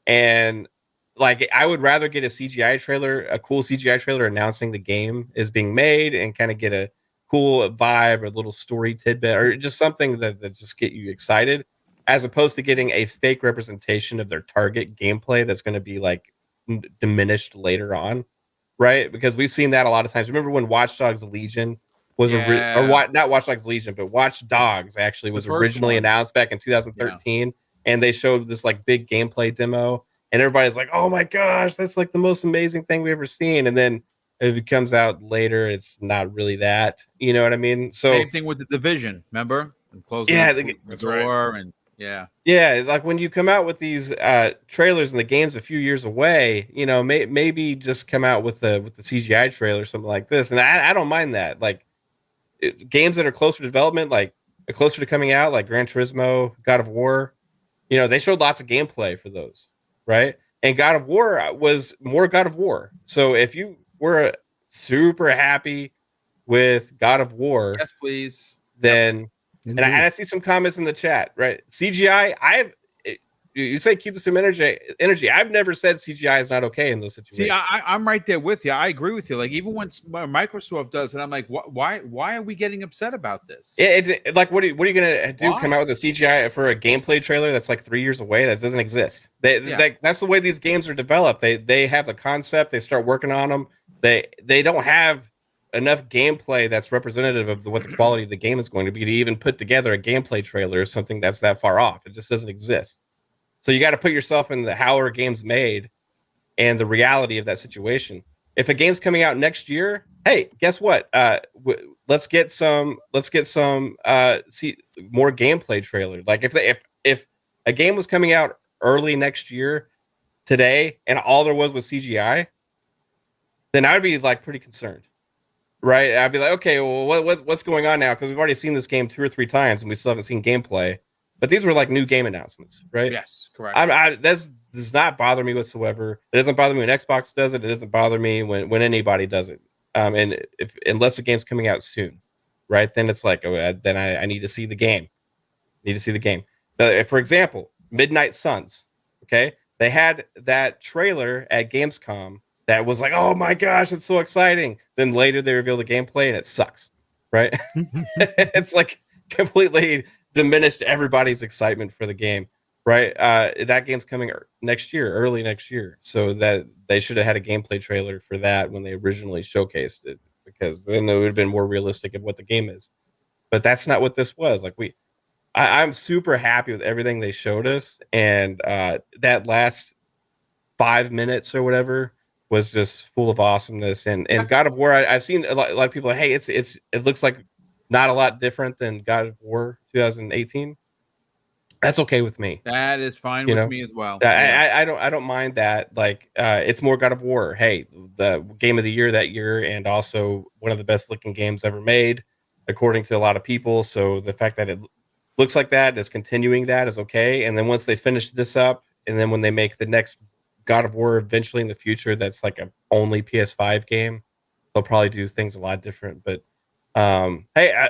And like, I would rather get a cool CGI trailer announcing the game is being made and kind of get a cool vibe or a little story tidbit or just something that just get you excited, as opposed to getting a fake representation of their target gameplay that's going to be like diminished later on, right? Because we've seen that a lot of times. Remember when Watch Dogs Legion was not Watch Dogs Legion, but Watch Dogs actually was originally announced back in 2013, and they showed this like big gameplay demo, and everybody's like, "Oh my gosh, that's like the most amazing thing we've ever seen." And then if it comes out later, it's not really that. You know what I mean? So same thing with the Division. Remember? And closing the door and yeah, like when you come out with these trailers and the game's a few years away, you know, maybe just come out with the CGI trailer, something like this, and I don't mind that. Like games that are closer to development, like closer to coming out, like Gran Turismo, God of War, you know, they showed lots of gameplay for those, right? And God of War was more God of War. So if you were super happy with God of War, yes, please, then. And I see some comments in the chat, right? CGI, you say keep the same energy. I've never said CGI is not okay in those situations. See, I'm right there with you. I agree with you. Like even when Microsoft does it, I'm like, why are we getting upset about this? It like what are you gonna do? Come out with a CGI for a gameplay trailer that's like 3 years away? That doesn't exist. That's the way these games are developed. They have the concept. They start working on them. They don't have enough gameplay that's representative of what the quality of the game is going to be to even put together a gameplay trailer or something that's that far off. It just doesn't exist. So you got to put yourself in how are games made and the reality of that situation. If a game's coming out next year, hey, guess what? Let's get some more gameplay trailer. Like if a game was coming out early next year today and all there was CGI, then I would be like pretty concerned. Right, I'd be like, okay, well, what's going on now? Because we've already seen this game 2 or 3 times, and we still haven't seen gameplay. But these were like new game announcements, right? Yes, correct. That does not bother me whatsoever. It doesn't bother me when Xbox does it. It doesn't bother me when anybody does it. And unless the game's coming out soon, right? Then it's like, then I need to see the game. For example, Midnight Suns. Okay, they had that trailer at Gamescom. That was like, oh my gosh, it's so exciting. Then later they reveal the gameplay and it sucks, right? It's like completely diminished everybody's excitement for the game, right? That game's coming early next year. So that they should have had a gameplay trailer for that when they originally showcased it, because then it would have been more realistic of what the game is. But that's not what this was. Like I'm super happy with everything they showed us. And that last 5 minutes or whatever was just full of awesomeness. And God of War, I've seen a lot of people like, hey, it looks like not a lot different than God of War 2018. That's okay with me. That is fine with me as well. I don't mind that. Like it's more God of War. Hey, the game of the year that year, and also one of the best looking games ever made, according to a lot of people. So the fact that it looks like that is continuing that is okay. And then once they finish this up, and then when they make the next God of War eventually in the future, that's like a only PS5 game, they'll probably do things a lot different. But hey,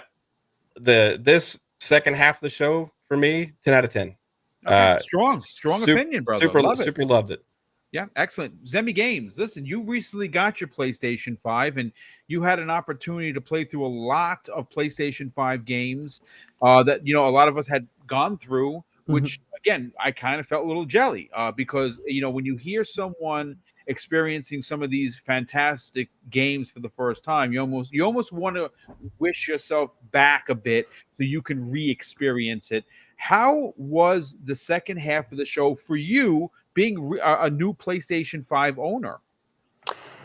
this second half of the show for me, 10 out of 10. Okay, strong opinion, brother. Super loved it. Yeah, excellent. Zemi Games, listen, you recently got your PlayStation 5 and you had an opportunity to play through a lot of PlayStation 5 games that, you know, a lot of us had gone through, which again, I kind of felt a little jelly because, you know, when you hear someone experiencing some of these fantastic games for the first time, you almost want to wish yourself back a bit so you can re-experience it. How was the second half of the show for you being a new PlayStation 5 owner?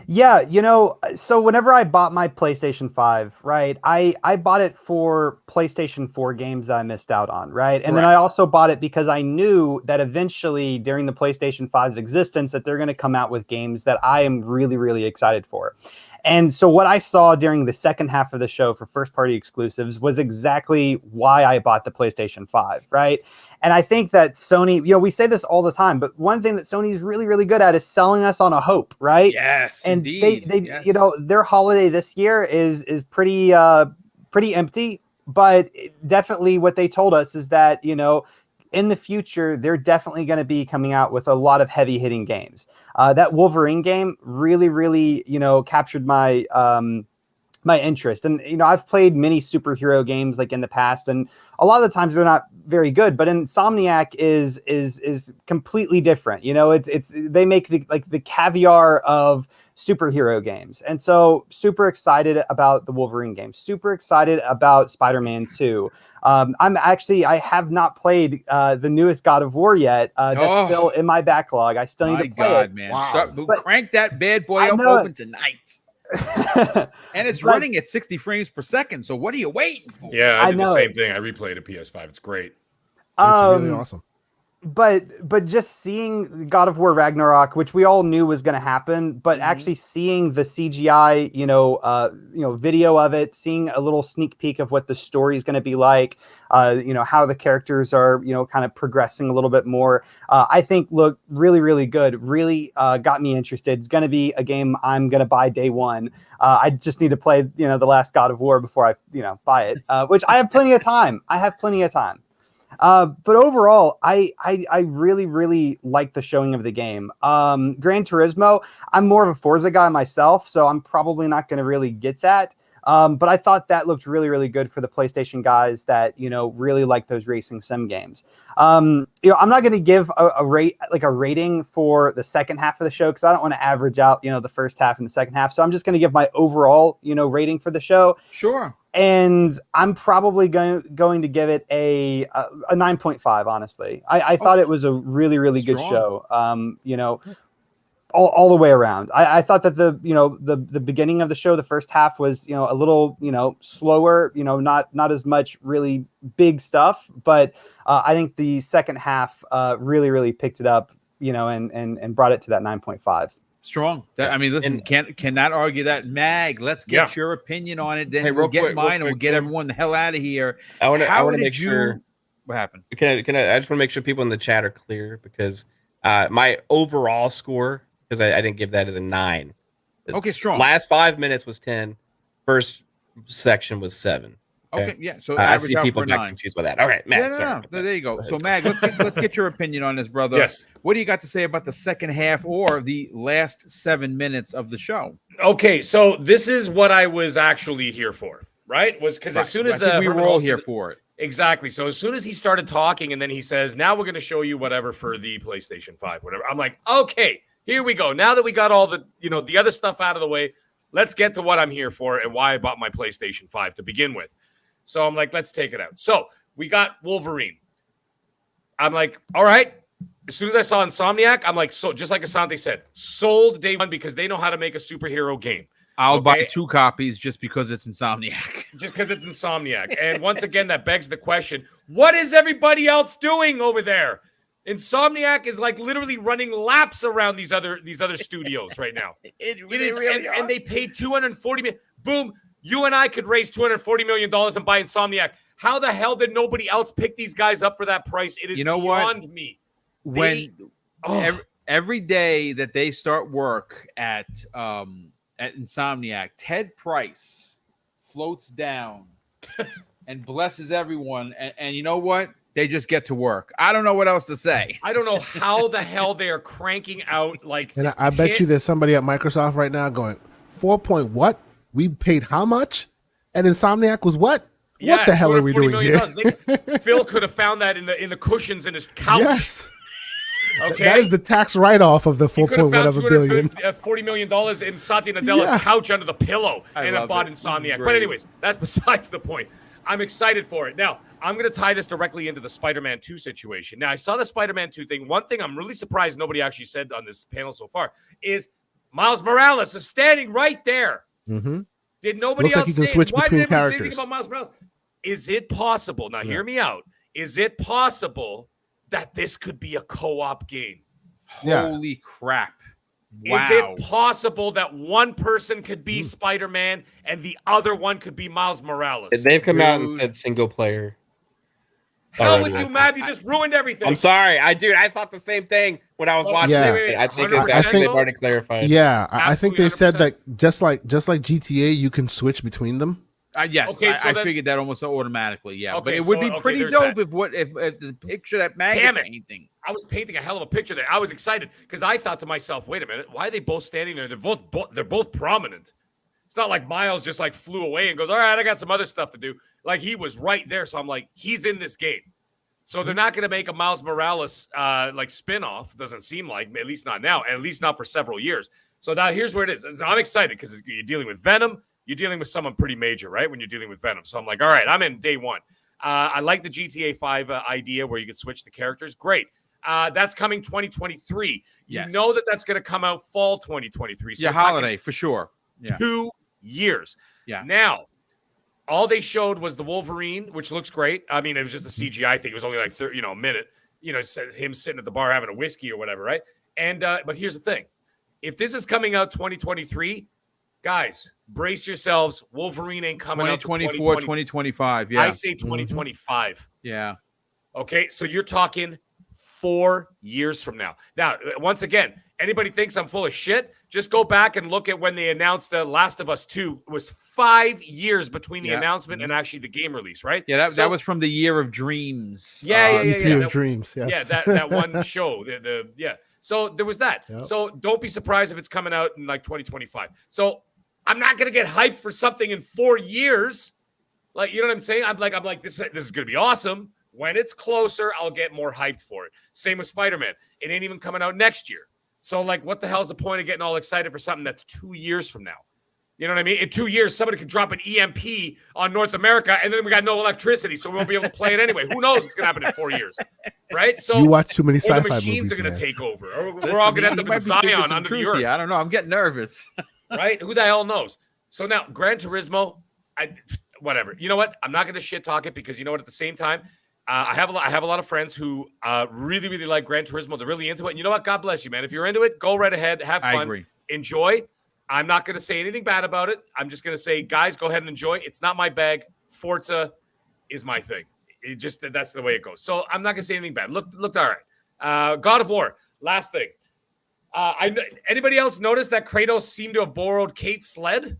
Yeah, you know, so whenever I bought my PlayStation 5, right, I bought it for PlayStation 4 games that I missed out on, right? And then I also bought it because I knew that eventually during the PlayStation 5's existence that they're going to come out with games that I am really, really excited for. And so what I saw during the second half of the show for first-party exclusives was exactly why I bought the PlayStation 5, right? And I think that Sony, you know, we say this all the time, but one thing that Sony is really, really good at is selling us on a hope, right? Yes, and indeed. They you know, their holiday this year is pretty empty. but definitely what they told us is that, in the future, they're definitely going to be coming out with a lot of heavy hitting games. That Wolverine game really, really, captured my my interest. And I've played many superhero games like in the past, and a lot of the times they're not very good. But Insomniac is completely different. It's they make the caviar of superhero games, and so super excited about the Wolverine game. Super excited about Spider-Man 2. I have not played the newest God of War yet. That's still in my backlog. I still need to play it. Man. Wow. Crank that bad boy up open tonight. And it's running at 60 frames per second. So what are you waiting for? Yeah, I did the same thing. I replayed a PS5. It's great. It's really awesome. But just seeing God of War Ragnarok, which we all knew was going to happen, but actually seeing the CGI, video of it, seeing a little sneak peek of what the story is going to be like, how the characters are, kind of progressing a little bit more, I think look really, really good. Really got me interested. It's going to be a game I'm going to buy day one. I just need to play, the last God of War before I, buy it, which I have plenty of time. But overall, I really, really like the showing of the game. Gran Turismo, I'm more of a Forza guy myself, so I'm probably not going to really get that. But I thought that looked really, really good for the PlayStation guys that, really like those racing sim games. I'm not going to give a rating for the second half of the show because I don't want to average out, the first half and the second half. So I'm just going to give my overall, rating for the show. Sure. And I'm probably going to give it a 9.5. Honestly, I thought it was a really, really good show. All the way around. I thought that the beginning of the show, the first half was a little slower. Not as much really big stuff, but I think the second half really, really picked it up. And brought it to that 9.5. Strong. Listen, cannot argue that. Mag, let's get your opinion on it. Then we'll get mine, and we'll get everyone the hell out of here. I want to make sure. What happened? I just want to make sure people in the chat are clear because my overall score, because I didn't give that as a 9. Okay, strong. Last 5 minutes was 10. First section was 7. Okay, yeah. So I see people got confused by that. All right, Mag. No. There you go. So Mag, let's get your opinion on this, brother. Yes. What do you got to say about the second half or the last 7 minutes of the show? Okay, so this is what I was actually here for, right? Was because as soon as we were all here for it. Exactly. So as soon as he started talking, and then he says, "Now we're going to show you whatever for the PlayStation 5, whatever." I'm like, okay, here we go. Now that we got all the the other stuff out of the way, let's get to what I'm here for and why I bought my PlayStation 5 to begin with. So I'm like, let's take it out. So we got Wolverine. I'm like, all right. As soon as I saw Insomniac, I'm like, so just like Asante said, sold day one because they know how to make a superhero game. I'll buy 2 copies just because it's Insomniac. Just because it's Insomniac. And once again, that begs the question, what is everybody else doing over there? Insomniac is like literally running laps around these other studios right now. It is, and they paid $240 million. Boom. You and I could raise $240 million and buy Insomniac. How the hell did nobody else pick these guys up for that price? It is beyond me. Every day that they start work at Insomniac, Ted Price floats down and blesses everyone. And you know what? They just get to work. I don't know what else to say. I don't know how the hell they are cranking out like. And I bet you there's somebody at Microsoft right now going 4 point what? We paid how much? And Insomniac was what? Yeah, what the hell are we doing here? Phil could have found that in the cushions in his couch. Yes. Okay. That is the tax write-off of the 4 point whatever billion. $40 million in Satya Nadella's couch under the pillow and I bought Insomniac. But anyways, that's besides the point. I'm excited for it. Now, I'm going to tie this directly into the Spider-Man 2 situation. Now, I saw the Spider-Man 2 thing. One thing I'm really surprised nobody actually said on this panel so far is Miles Morales is standing right there. Mm-hmm. Did nobody Looks else like you can say switch why between did everybody say characters anything about Miles Morales? Is it possible? Now, hear me out. Is it possible that this could be a co-op game? Holy crap. Wow. Is it possible that one person could be Spider-Man and the other one could be Miles Morales? They've come out and said single player. Hell with you, Mav. You just ruined everything. I'm sorry. I thought the same thing when I was watching it. I think they've already clarified. Yeah, I think they said that just like GTA, you can switch between them. Yes, Okay, so I figured that almost automatically. Yeah, but Okay, it would be so, pretty there's dope that. if the picture that Mag Damn is it. painting. I was painting a hell of a picture there. I was excited because I thought to myself, wait a minute, why are they both standing there? They're both prominent. It's not like Miles just like flew away and goes, all right, I got some other stuff to do. Like he was right there. So I'm like, he's in this game. So they're not going to make a Miles Morales like spinoff. Doesn't seem like, at least not now, at least not for several years. So now here's where it is. I'm excited because you're dealing with Venom. You're dealing with someone pretty major, right? When you're dealing with Venom. So I'm like, all right, I'm in day one. I like the GTA 5 idea where you can switch the characters. Great. That's coming 2023. Yes. You know that's going to come out fall 2023. So holiday for sure. Yeah. 2 years. Yeah. Now, all they showed was the Wolverine, which looks great. I mean, it was just a CGI thing. It was only like a minute. Him sitting at the bar having a whiskey or whatever, right? And but here's the thing: if this is coming out 2023, guys, brace yourselves. Wolverine ain't coming out 2024, 2025. Yeah, I say 2025. Yeah. Okay, so you're talking 4 years from now. Now, once again, anybody thinks I'm full of shit, just go back and look at when they announced Last of Us 2. It was 5 years between the announcement and actually the game release, right? Yeah, that was from the Year of Dreams. Yeah. Year of Dreams, yes. Yeah, that one show. So there was that. Yep. So don't be surprised if it's coming out in like 2025. So I'm not going to get hyped for something in 4 years. Like, you know what I'm saying? I'm like, this is going to be awesome. When it's closer, I'll get more hyped for it. Same with Spider-Man. It ain't even coming out next year. So, like, what the hell is the point of getting all excited for something that's 2 years from now? You know what I mean? In 2 years, somebody could drop an EMP on North America, and then we got no electricity, so we won't be able to play it anyway. Who knows what's going to happen in 4 years, right? So you watch too many sci-fi the machines movies, are going to man. take over. Or we're all going to end up in Zion under the earth. I don't know. I'm getting nervous. Right? Who the hell knows? So now, Gran Turismo, whatever. You know what? I'm not going to shit talk it because you know what? At the same time, I have a lot of friends who really, really like Gran Turismo. They're really into it. And you know what? God bless you, man. If you're into it, go right ahead. Have fun. I agree. Enjoy. I'm not going to say anything bad about it. I'm just going to say, guys, go ahead and enjoy. It's not my bag. Forza is my thing. That's the way it goes. So I'm not going to say anything bad. Looked all right. God of War. Last thing. Anybody else notice that Kratos seemed to have borrowed Kate's sled?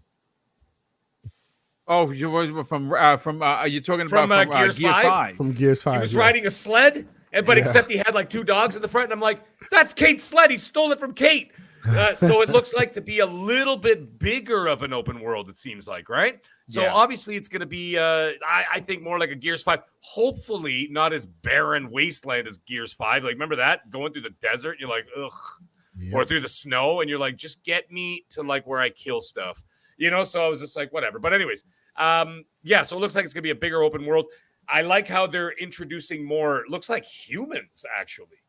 Oh, you're from you're talking about from Gears 5? From Gears 5. He was riding a sled, but except he had like 2 dogs in the front. And I'm like, that's Kate's sled. He stole it from Kate. So it looks like to be a little bit bigger of an open world, it seems like, right? So obviously it's going to be, I think, more like a Gears 5. Hopefully not as barren wasteland as Gears 5. Like, remember that? Going through the desert, you're like, ugh. Yep. Or through the snow, and you're like, just get me to like where I kill stuff. So I was just like, whatever. But anyways, so it looks like it's going to be a bigger open world. I like how they're introducing more, looks like humans, actually,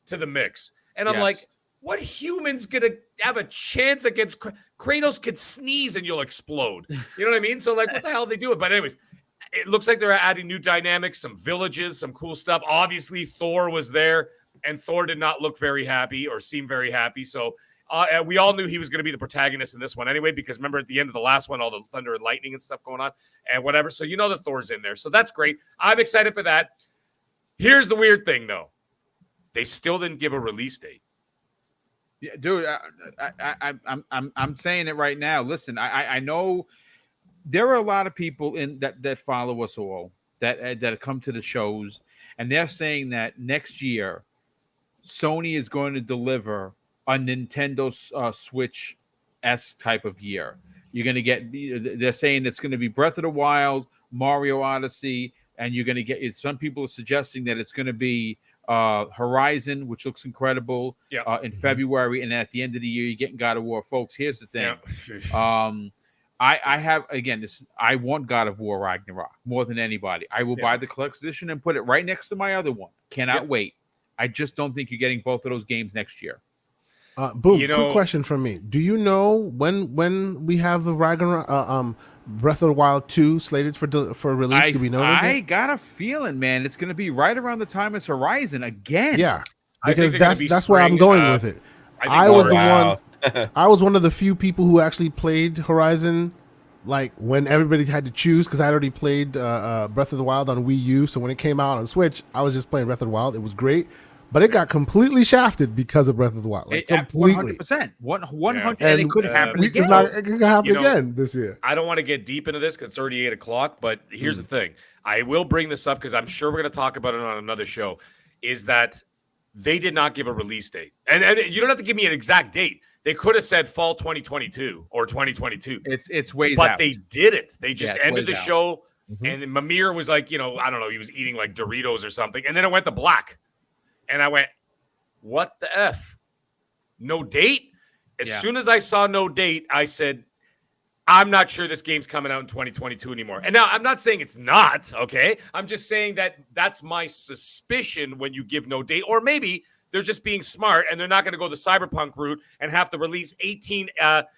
to the mix. And I'm like, what human's going to have a chance against Kratos could sneeze and you'll explode. You know what I mean? So, like, what the hell are they doing? But anyways, it looks like they're adding new dynamics, some villages, some cool stuff. Obviously, Thor was there, and Thor did not look very happy or seem very happy. So we all knew he was going to be the protagonist in this one anyway, because remember at the end of the last one, all the thunder and lightning and stuff going on and whatever. So you know that Thor's in there. So that's great. I'm excited for that. Here's the weird thing, though. They still didn't give a release date. Yeah, dude, I'm saying it right now. Listen, I know there are a lot of people in that follow us all that come to the shows, and they're saying that next year Sony is going to deliver a Nintendo Switch-esque type of year. You're going to get. They're saying it's going to be Breath of the Wild, Mario Odyssey, and you're going to get. Some people are suggesting that it's going to be Horizon, which looks incredible, in February, and at the end of the year you're getting God of War. Folks, here's the thing. I have, again, I want God of War Ragnarok more than anybody. I will buy the collector's edition and put it right next to my other one. Cannot wait. I just don't think you're getting both of those games next year. Boom, quick question from me. Do you know when we have the Ragnarok Breath of the Wild 2 slated for release? Do we know that? I got a feeling, man, it's going to be right around the time as Horizon again. Yeah, because that's where I'm going with it. I was one of the few people who actually played Horizon, like when everybody had to choose, because I already played Breath of the Wild on Wii U. So when it came out on Switch, I was just playing Breath of the Wild. It was great, but it got completely shafted because of Breath of the Wild. Like completely. 100%. 100. And it could happen again. It could happen again this year. I don't want to get deep into this because it's already 8 o'clock, but here's the thing. I will bring this up because I'm sure we're going to talk about it on another show, is that they did not give a release date. And you don't have to give me an exact date. They could have said fall 2022 or 2022. It's ways but out. They didn't. They just ended the show, Mm-hmm. and Mimir was like, I don't know, he was eating like Doritos or something, and then it went to black. And I went, what the F? No date? As soon as I saw no date, I said, I'm not sure this game's coming out in 2022 anymore. And now I'm not saying it's not, okay? I'm just saying that that's my suspicion when you give no date. Or maybe they're just being smart and they're not going to go the cyberpunk route and have to release 18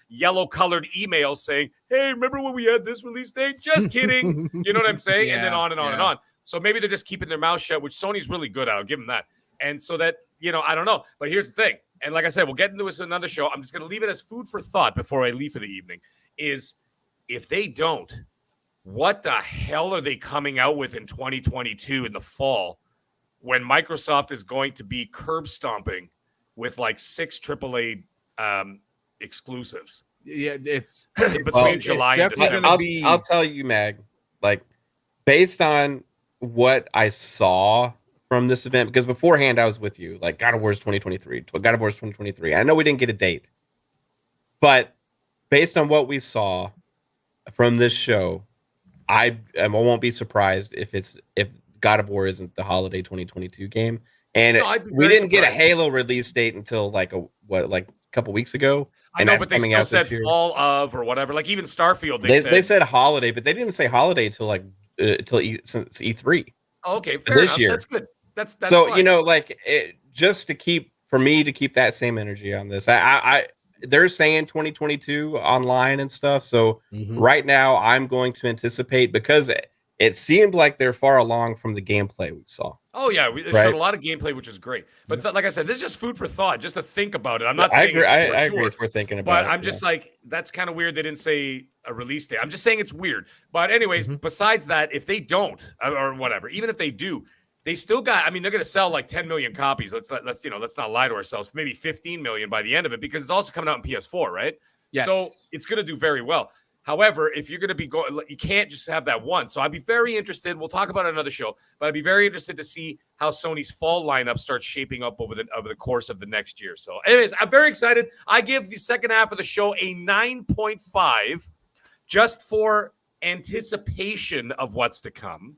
yellow-colored emails saying, hey, remember when we had this release date? Just kidding. You know what I'm saying? And then on and on and on. So maybe they're just keeping their mouth shut, which Sony's really good at. I'll give them that. And so that, I don't know. But here's the thing. And like I said, we'll get into this in another show. I'm just going to leave it as food for thought before I leave for the evening. Is if they don't, what the hell are they coming out with in 2022 in the fall when Microsoft is going to be curb stomping with like 6 AAA exclusives? Yeah, it's between July and December. I'll tell you, Mag, like based on what I saw from this event, because beforehand I was with you, like God of War's 2023, God of War's 2023. I know we didn't get a date, but based on what we saw from this show, I won't be surprised if God of War isn't the holiday 2022 game. And we didn't get a Halo release date until like a couple weeks ago. I know, but they still said fall of or whatever. Like even Starfield, they said holiday, but they didn't say holiday till like since E3. Oh, okay, fair enough. Year. That's good. That's so fine. Just to keep that same energy on this. They're saying 2022 online and stuff. So right now I'm going to anticipate, because it seemed like they're far along from the gameplay we saw. Oh, yeah. They showed a lot of gameplay, which is great. But like I said, this is just food for thought, just to think about it. I'm not saying I agree it's worth thinking about. But I'm just like, that's kind of weird they didn't say a release date. I'm just saying it's weird. But anyways, besides that, if they don't or whatever, even if they do, they still got, they're going to sell like 10 million copies. Let's not lie to ourselves. Maybe 15 million by the end of it, because it's also coming out in PS4, right? Yes. So it's going to do very well. However, if you're going to be going, you can't just have that one. So I'd be very interested. We'll talk about it on another show, but I'd be very interested to see how Sony's fall lineup starts shaping up over the course of the next year. So anyways, I'm very excited. I give the second half of the show a 9.5 just for anticipation of what's to come.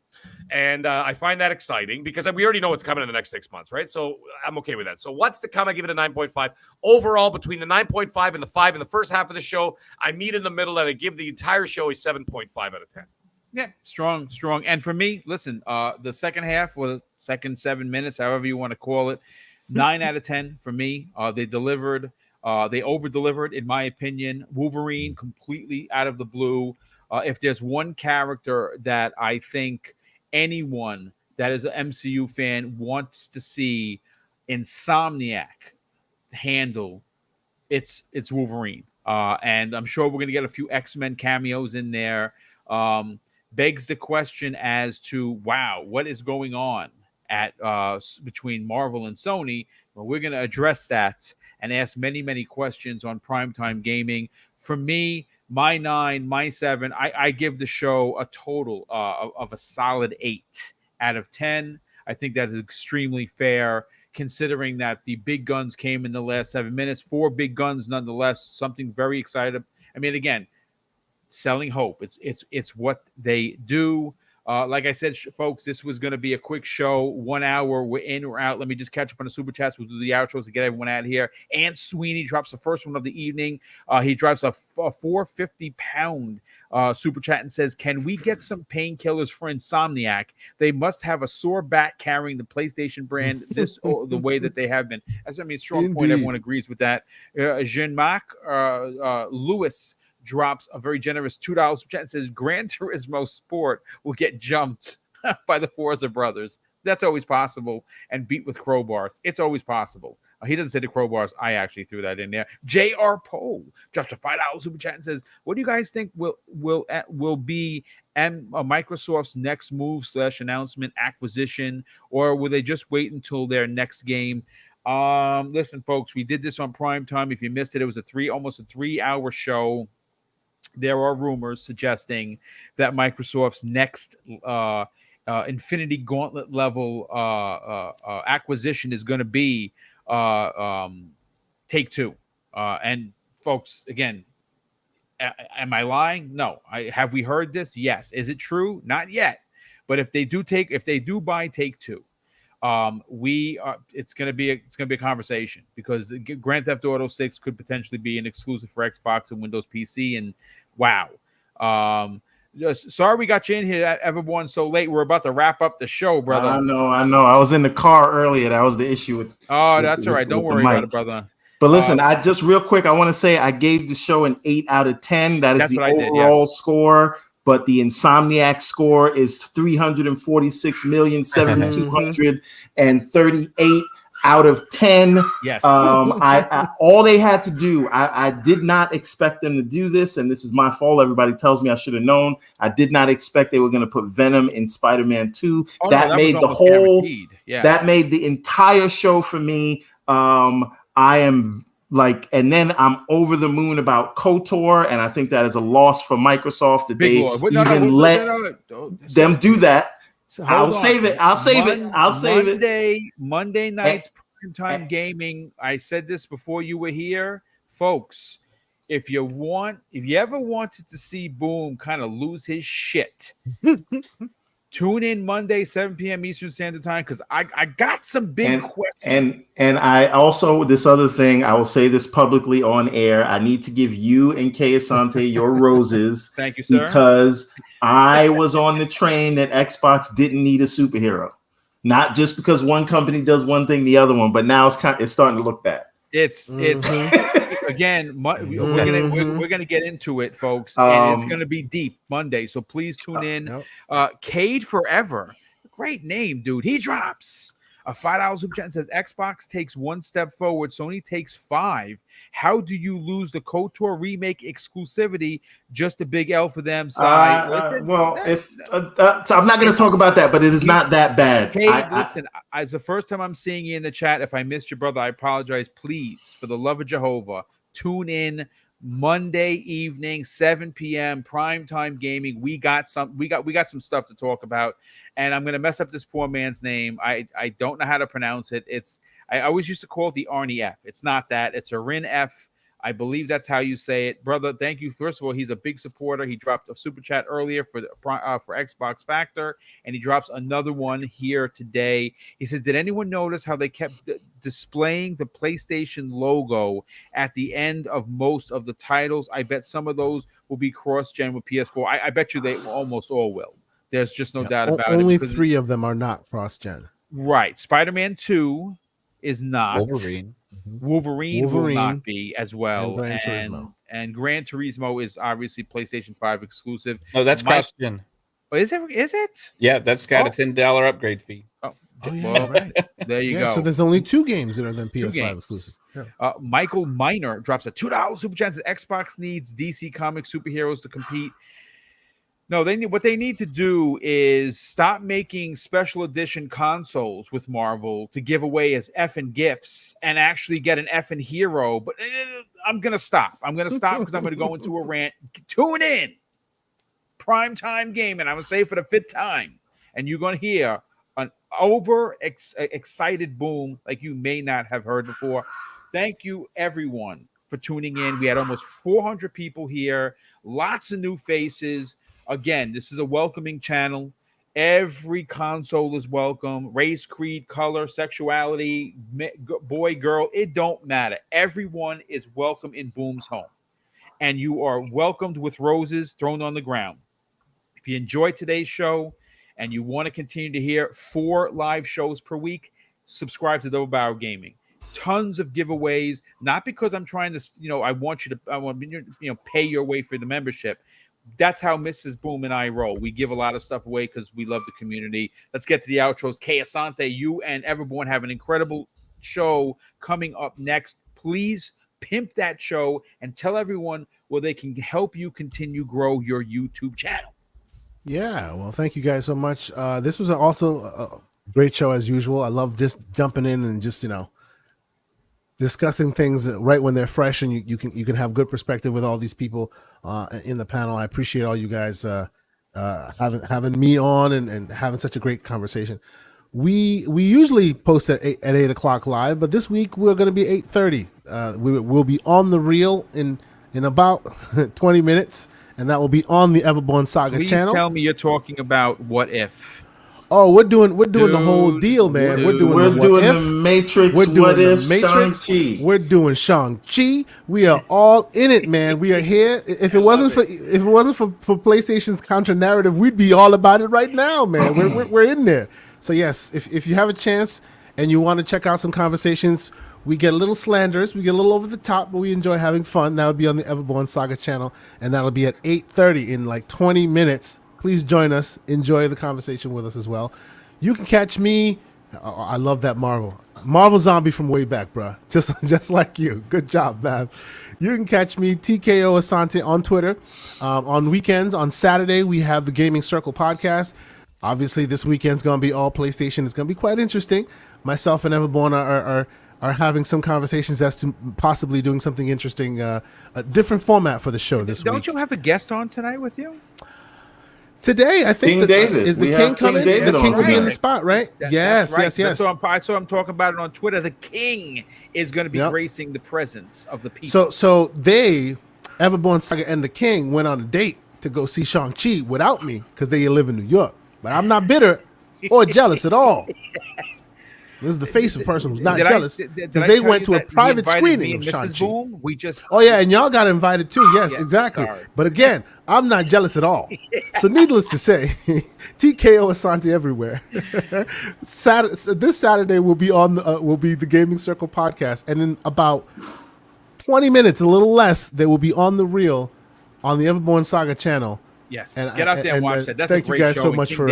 And I find that exciting because we already know what's coming in the next 6 months, right? So I'm okay with that. So what's to come, I give it a 9.5. Overall, between the 9.5 and the 5 in the first half of the show, I meet in the middle and I give the entire show a 7.5 out of 10. Yeah, strong. And for me, listen, the second half or the second 7 minutes, however you want to call it, 9 out of 10 for me. They delivered. They over-delivered, in my opinion. Wolverine completely out of the blue. If there's one character that I think anyone that is an MCU fan wants to see Insomniac handle, it's Wolverine. And I'm sure we're going to get a few X-Men cameos in there. Begs the question as to, wow, what is going on at between Marvel and Sony? Well, we're going to address that and ask many, many questions on Primetime Gaming. For me, my 9, my 7, I give the show a total of a solid 8 out of 10. I think that is extremely fair, considering that the big guns came in the last 7 minutes. 4 big guns, nonetheless, something very exciting. Again, selling hope. It's what they do. Like I said, folks, this was going to be a quick show. 1 hour. We're in, we're out. Let me just catch up on the super chats. We'll do the outros to get everyone out of here. And Sweeney drops the first one of the evening. He drops a 450-pound super chat and says, can we get some painkillers for Insomniac? They must have a sore back carrying the PlayStation brand the way that they have been. Strong point. Everyone agrees with that. Jean-Marc Lewis drops a very generous $2 super chat and says Gran Turismo Sport will get jumped by the Forza brothers. That's always possible. And beat with crowbars. It's always possible. He doesn't say the crowbars. I actually threw that in there. J.R. Poe dropped a $5 super chat and says, "What do you guys think will be Microsoft's next move / announcement acquisition, or will they just wait until their next game?" Listen, folks, we did this on prime time. If you missed it, it was almost a 3-hour show. There are rumors suggesting that Microsoft's next Infinity Gauntlet level acquisition is going to be Take-Two. And folks, again, am I lying? No. Have we heard this? Yes. Is it true? Not yet. But if they do buy Take-Two, it's gonna be a conversation, because Grand Theft Auto 6 could potentially be an exclusive for Xbox and Windows PC, and wow. Sorry we got you in here, everyone, so late. We're about to wrap up the show, brother. I know. I was in the car earlier. That was the issue with. That's all right. Don't worry about it, brother. But listen, I just real quick, I want to say I gave the show an 8 out of 10. That's the overall score. But the Insomniac score is 346,702,238 out of 10. Yes. I all they had to do, I did not expect them to do this, and this is my fault. Everybody tells me I should have known. I did not expect they were going to put Venom in Spider-Man 2. That made the whole. Yeah. That made the entire show for me. I am. And then I'm over the moon about KOTOR, and I think that is a loss for Microsoft that they let them do that. I'll save it. Monday night's primetime gaming. I said this before you were here, folks. If you ever wanted to see Boom kind of lose his shit, tune in Monday, 7 p.m. Eastern Standard Time, because I got some big questions. And I also, this other thing, I will say this publicly on air. I need to give you and Kay Asante your roses. Thank you, sir. Because I was on the train that Xbox didn't need a superhero. Not just because one company does one thing, the other one, but now it's starting to look bad. It's again, we're gonna get into it, folks, and it's gonna be deep Monday. So please tune in. Cade Forever, great name, dude. He drops a $5 super chat and says, "Xbox takes one step forward, Sony takes 5. How do you lose the KOTOR remake exclusivity? Just a big L for them." Side. I'm not going to talk about that, but it is not that bad. Cade, listen, it's the first time I'm seeing you in the chat. If I missed your brother, I apologize. Please, for the love of Jehovah, tune in Monday evening, 7 p.m. primetime gaming. We got some stuff to talk about, and I'm gonna mess up this poor man's name. I don't know how to pronounce it. I always used to call it the Arnie F. It's not that. It's a Rin F. I believe that's how you say it, brother. Thank you. First of all, he's a big supporter. He dropped a super chat earlier for Xbox Factor, and he drops another one here today. He says, "Did anyone notice how they kept displaying the PlayStation logo at the end of most of the titles? I bet some of those will be cross-gen with PS4. I bet you they almost all will. There's just no doubt about it. Only 3 of them are not cross-gen. Right. Spider-Man 2 is not. Wolverine will not be as well. And Gran Turismo is obviously PlayStation 5 exclusive. Oh, that's cross-gen. Is it? Yeah, that's got a $10 upgrade fee. Right. There you go. So there's only 2 games that are then PS5 exclusive. Yeah. Michael Miner drops a $2 super chat that Xbox needs DC Comics superheroes to compete. No, what they need to do is stop making special edition consoles with Marvel to give away as effing gifts and actually get an effing hero. But I'm going to stop. Because I'm going to go into a rant. Tune in. Primetime gaming. I'm going to say it for the 5th time. And you're going to hear an excited Boom like you may not have heard before. Thank you, everyone, for tuning in. We had almost 400 people here. Lots of new faces. Again, this is a welcoming channel. Every console is welcome. Race, creed, color, sexuality, boy, girl, it don't matter. Everyone is welcome in Boom's home. And you are welcomed with roses thrown on the ground. If you enjoyed today's show and you want to continue to hear 4 live shows per week, subscribe to Double Barrel Gaming. Tons of giveaways, not because I'm trying to, I want you to pay your way for the membership. That's how Mrs. Boom and I roll. We give a lot of stuff away because we love the community. Let's get to the outros. Kay Asante, you and everyone have an incredible show coming up next. Please pimp that show and tell everyone where they can help you continue grow your YouTube channel. Yeah, well, thank you guys so much. This was also a great show as usual. I love just jumping in and just discussing things right when they're fresh, and you can have good perspective with all these people in the panel. I appreciate all you guys having me on and having such a great conversation. We usually post at 8 o'clock live, but this week we're going to be 8:30. We'll be on the reel in about 20 minutes, and that will be on the Everborn Saga channel. Please tell me you're talking about What If. Oh, we're doing the whole deal, man. We're doing the Matrix. We're doing What the If? Matrix. Shang-Chi. We're doing Shang-Chi. We are all in it, man. We are here. If it wasn't for PlayStation's counter narrative, we'd be all about it right now, man. We're in there. So yes, if you have a chance and you want to check out some conversations, we get a little slanderous, we get a little over the top, but we enjoy having fun. That would be on the Everborn Saga channel, and that'll be at 8:30 in like 20 minutes. Please join us. Enjoy the conversation with us as well. You can catch me. I love that Marvel zombie from way back, bro. Just like you. Good job, man. You can catch me, TKO Asante, on Twitter. On weekends, on Saturday, we have the Gaming Circle podcast. Obviously, this weekend's going to be all PlayStation. It's going to be quite interesting. Myself and Everborn are having some conversations as to possibly doing something interesting, a different format for the show this week. Don't you have a guest on tonight with you? Today, I think King David. Is the We King have coming? King David The King on will be in tonight. the spot, right? Yes. So I'm talking about it on Twitter. The King is going to be gracing the presence of the people. So they, Everborn Saga and the King, went on a date to go see Shang-Chi without me because they live in New York. But I'm not bitter or jealous at all. This is the face of a person who's not jealous because they went to a private screening of Shang-Chi. Oh yeah, and y'all got invited too. Yes, exactly. Sorry. But again, I'm not jealous at all. So needless to say, TKO Asante everywhere. This Saturday will be the Gaming Circle podcast, and in about 20 minutes, a little less, they will be on the reel on the Everborn Saga channel. Yes, and get out there and watch that. That's thank a great you guys show. so much for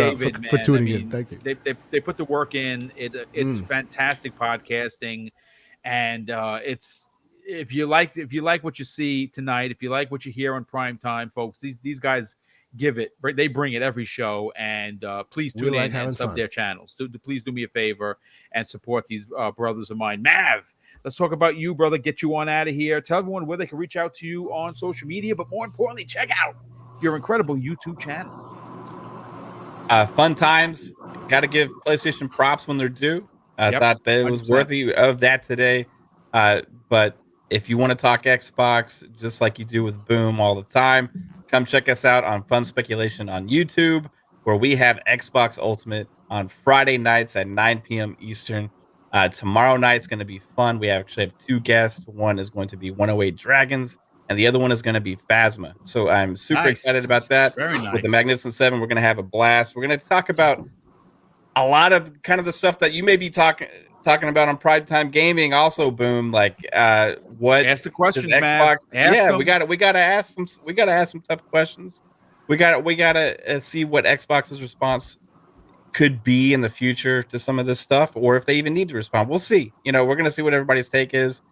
tuning in. Thank you. They put the work in. It's fantastic podcasting, and it's if you like what you see tonight, if you like what you hear on prime time, folks, these guys give it. They bring it every show, and please tune in and sub their channels. Please do me a favor and support these brothers of mine. Mav, let's talk about you, brother. Get you on out of here. Tell everyone where they can reach out to you on social media, but more importantly, check out your incredible YouTube channel. Fun times. Got to give PlayStation props when they're due. I thought that it was 100%. Worthy of that today. But if you want to talk Xbox, just like you do with Boom all the time, come check us out on Fun Speculation on YouTube, where we have Xbox Ultimate on Friday nights at 9 p.m. Eastern. Tomorrow night's going to be fun. We actually have two guests. One is going to be 108 Dragons, and the other one is going to be Phasma. So I'm super excited about that. Very nice. With the Magnificent Seven, we're going to have a blast. We're going to talk about a lot of kind of the stuff that you may be talking about on Prime Time Gaming. Also, Boom, like what ask the questions, Xbox? Man. We got to ask some tough questions. We got to see what Xbox's response could be in the future to some of this stuff, or if they even need to respond. We'll see. We're going to see what everybody's take is.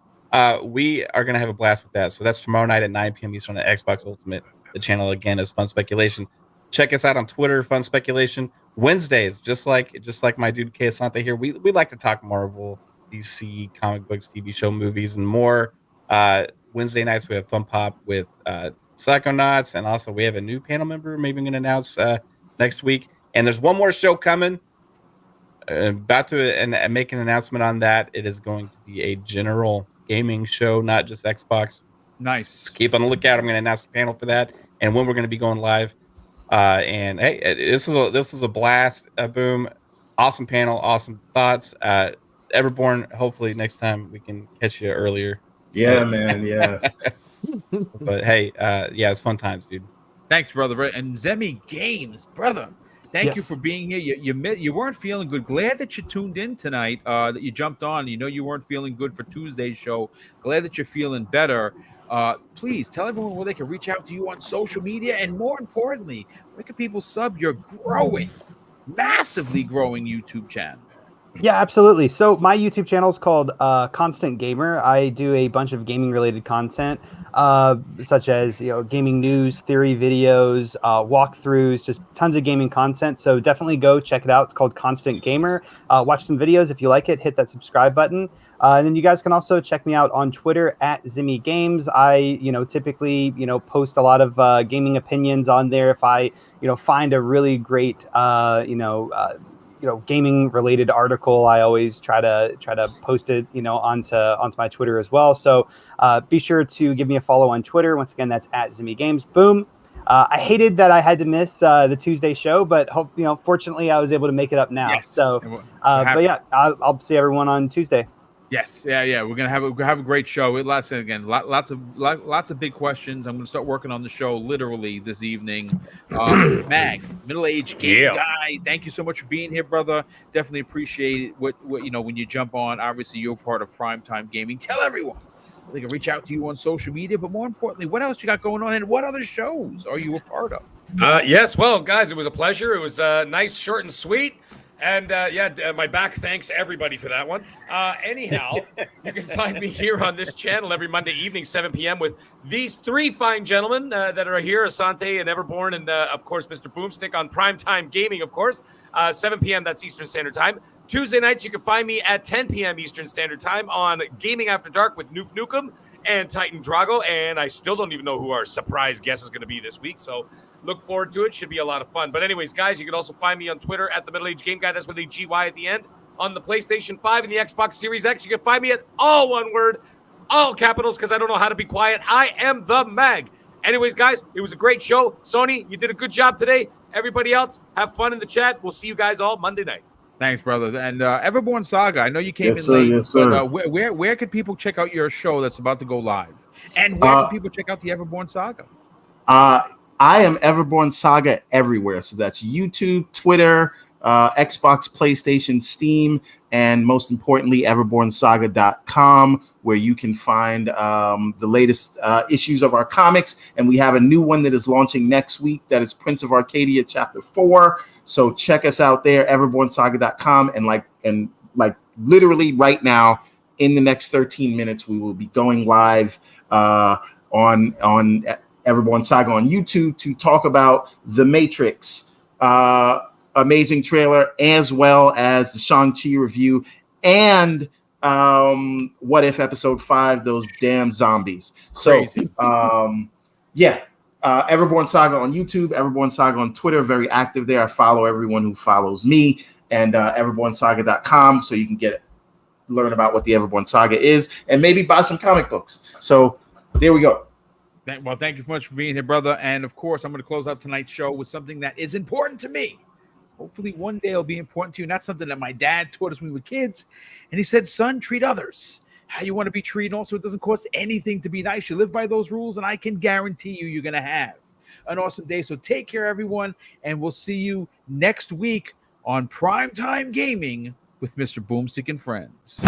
We are going to have a blast with that. So that's tomorrow night at 9 p.m. Eastern on Xbox Ultimate. The channel, again, is Fun Speculation. Check us out on Twitter, Fun Speculation. Wednesdays, just like my dude K. Asante here, we like to talk Marvel, DC, comic books, TV show, movies, and more. Wednesday nights, we have Fun Pop with Psychonauts, and also we have a new panel member maybe I'm going to announce next week. And there's one more show coming. About to make an announcement on that. It is going to be a general gaming show, not just Xbox. Nice. Just keep on the lookout. I'm going to announce the panel for that and when we're going to be going live. And hey, this was a blast. Boom, awesome panel, awesome thoughts. Everborn, hopefully next time we can catch you earlier. Yeah, man. Yeah. But hey, it's fun times, dude. Thanks, brother. And Zemi Games, brother. Thank you for being here. You weren't feeling good. Glad that you tuned in tonight, that you jumped on. You weren't feeling good for Tuesday's show. Glad that you're feeling better. Please tell everyone where they can reach out to you on social media. And more importantly, where can people sub your massively growing YouTube channel? Yeah, absolutely. So my YouTube channel is called Constant Gamer. I do a bunch of gaming related content, such as gaming news, theory videos, walkthroughs, just tons of gaming content. So definitely go check it out. It's called Constant Gamer. Watch some videos if you like it. Hit that subscribe button, and then you guys can also check me out on Twitter at Zimmy Games. I typically post a lot of gaming opinions on there. If I find a really great gaming related article, I always try to post it onto my Twitter as well. So be sure to give me a follow on Twitter. Once again, that's at Zimmy Games. Boom. I hated that I had to miss the Tuesday show, but fortunately I was able to make it up now. Yes. So but yeah, I'll see everyone on Tuesday. Yes, yeah. We're gonna have a great show. Lots of big questions. I'm gonna start working on the show literally this evening. Mag, middle-aged gaming guy. Thank you so much for being here, brother. Definitely appreciate it. What when you jump on. Obviously, you're part of Primetime Gaming. Tell everyone they can reach out to you on social media, but more importantly, what else you got going on, and what other shows are you a part of? Yes, well, guys, it was a pleasure. It was nice, short, and sweet. And my back thanks everybody for that one. Anyhow, you can find me here on this channel every Monday evening, 7 p.m. with these three fine gentlemen that are here, Asante and Everborn, and of course, Mr. Boomstick on Primetime Gaming, of course. 7 p.m. That's Eastern Standard Time. Tuesday nights, you can find me at 10 p.m. Eastern Standard Time on Gaming After Dark with Noof Nukem and Titan Drago. And I still don't even know who our surprise guest is going to be this week. So look forward to it. Should be a lot of fun. But anyways, guys, you can also find me on Twitter at the Middle Age Game Guy. That's with a GY at the end. On the PlayStation 5 and the Xbox Series X, you can find me at all one word, all capitals, because I don't know how to be quiet. I am the Mag. Anyways, guys, it was a great show. Sony, you did a good job today. Everybody else, have fun in the chat. We'll see you guys all Monday night. Thanks, brother. And Everborn Saga, I know you came in late, yes, sir. but where could people check out your show that's about to go live? And where can people check out the Everborn Saga? I am Everborn Saga everywhere. So that's YouTube, Twitter, Xbox, PlayStation, Steam, and most importantly, everbornsaga.com, where you can find the latest issues of our comics. And we have a new one that is launching next week. That is Prince of Arcadia Chapter 4. So check us out there, everbornsaga.com. And like literally right now, in the next 13 minutes, we will be going live on Everborn Saga on YouTube to talk about The Matrix, amazing trailer, as well as the Shang-Chi review and What If Episode 5, those damn zombies. So Everborn Saga on YouTube, Everborn Saga on Twitter, very active there. I follow everyone who follows me, and everbornsaga.com, so you can learn about what the Everborn Saga is and maybe buy some comic books. So there we go. Well, thank you so much for being here, brother. And of course, I'm going to close out tonight's show with something that is important to me. Hopefully one day it'll be important to you. And that's something that my dad taught us when we were kids. And he said, son, treat others how you want to be treated. Also, it doesn't cost anything to be nice. You live by those rules, and I can guarantee you're going to have an awesome day. So take care, everyone. And we'll see you next week on Primetime Gaming with Mr. Boomstick and Friends.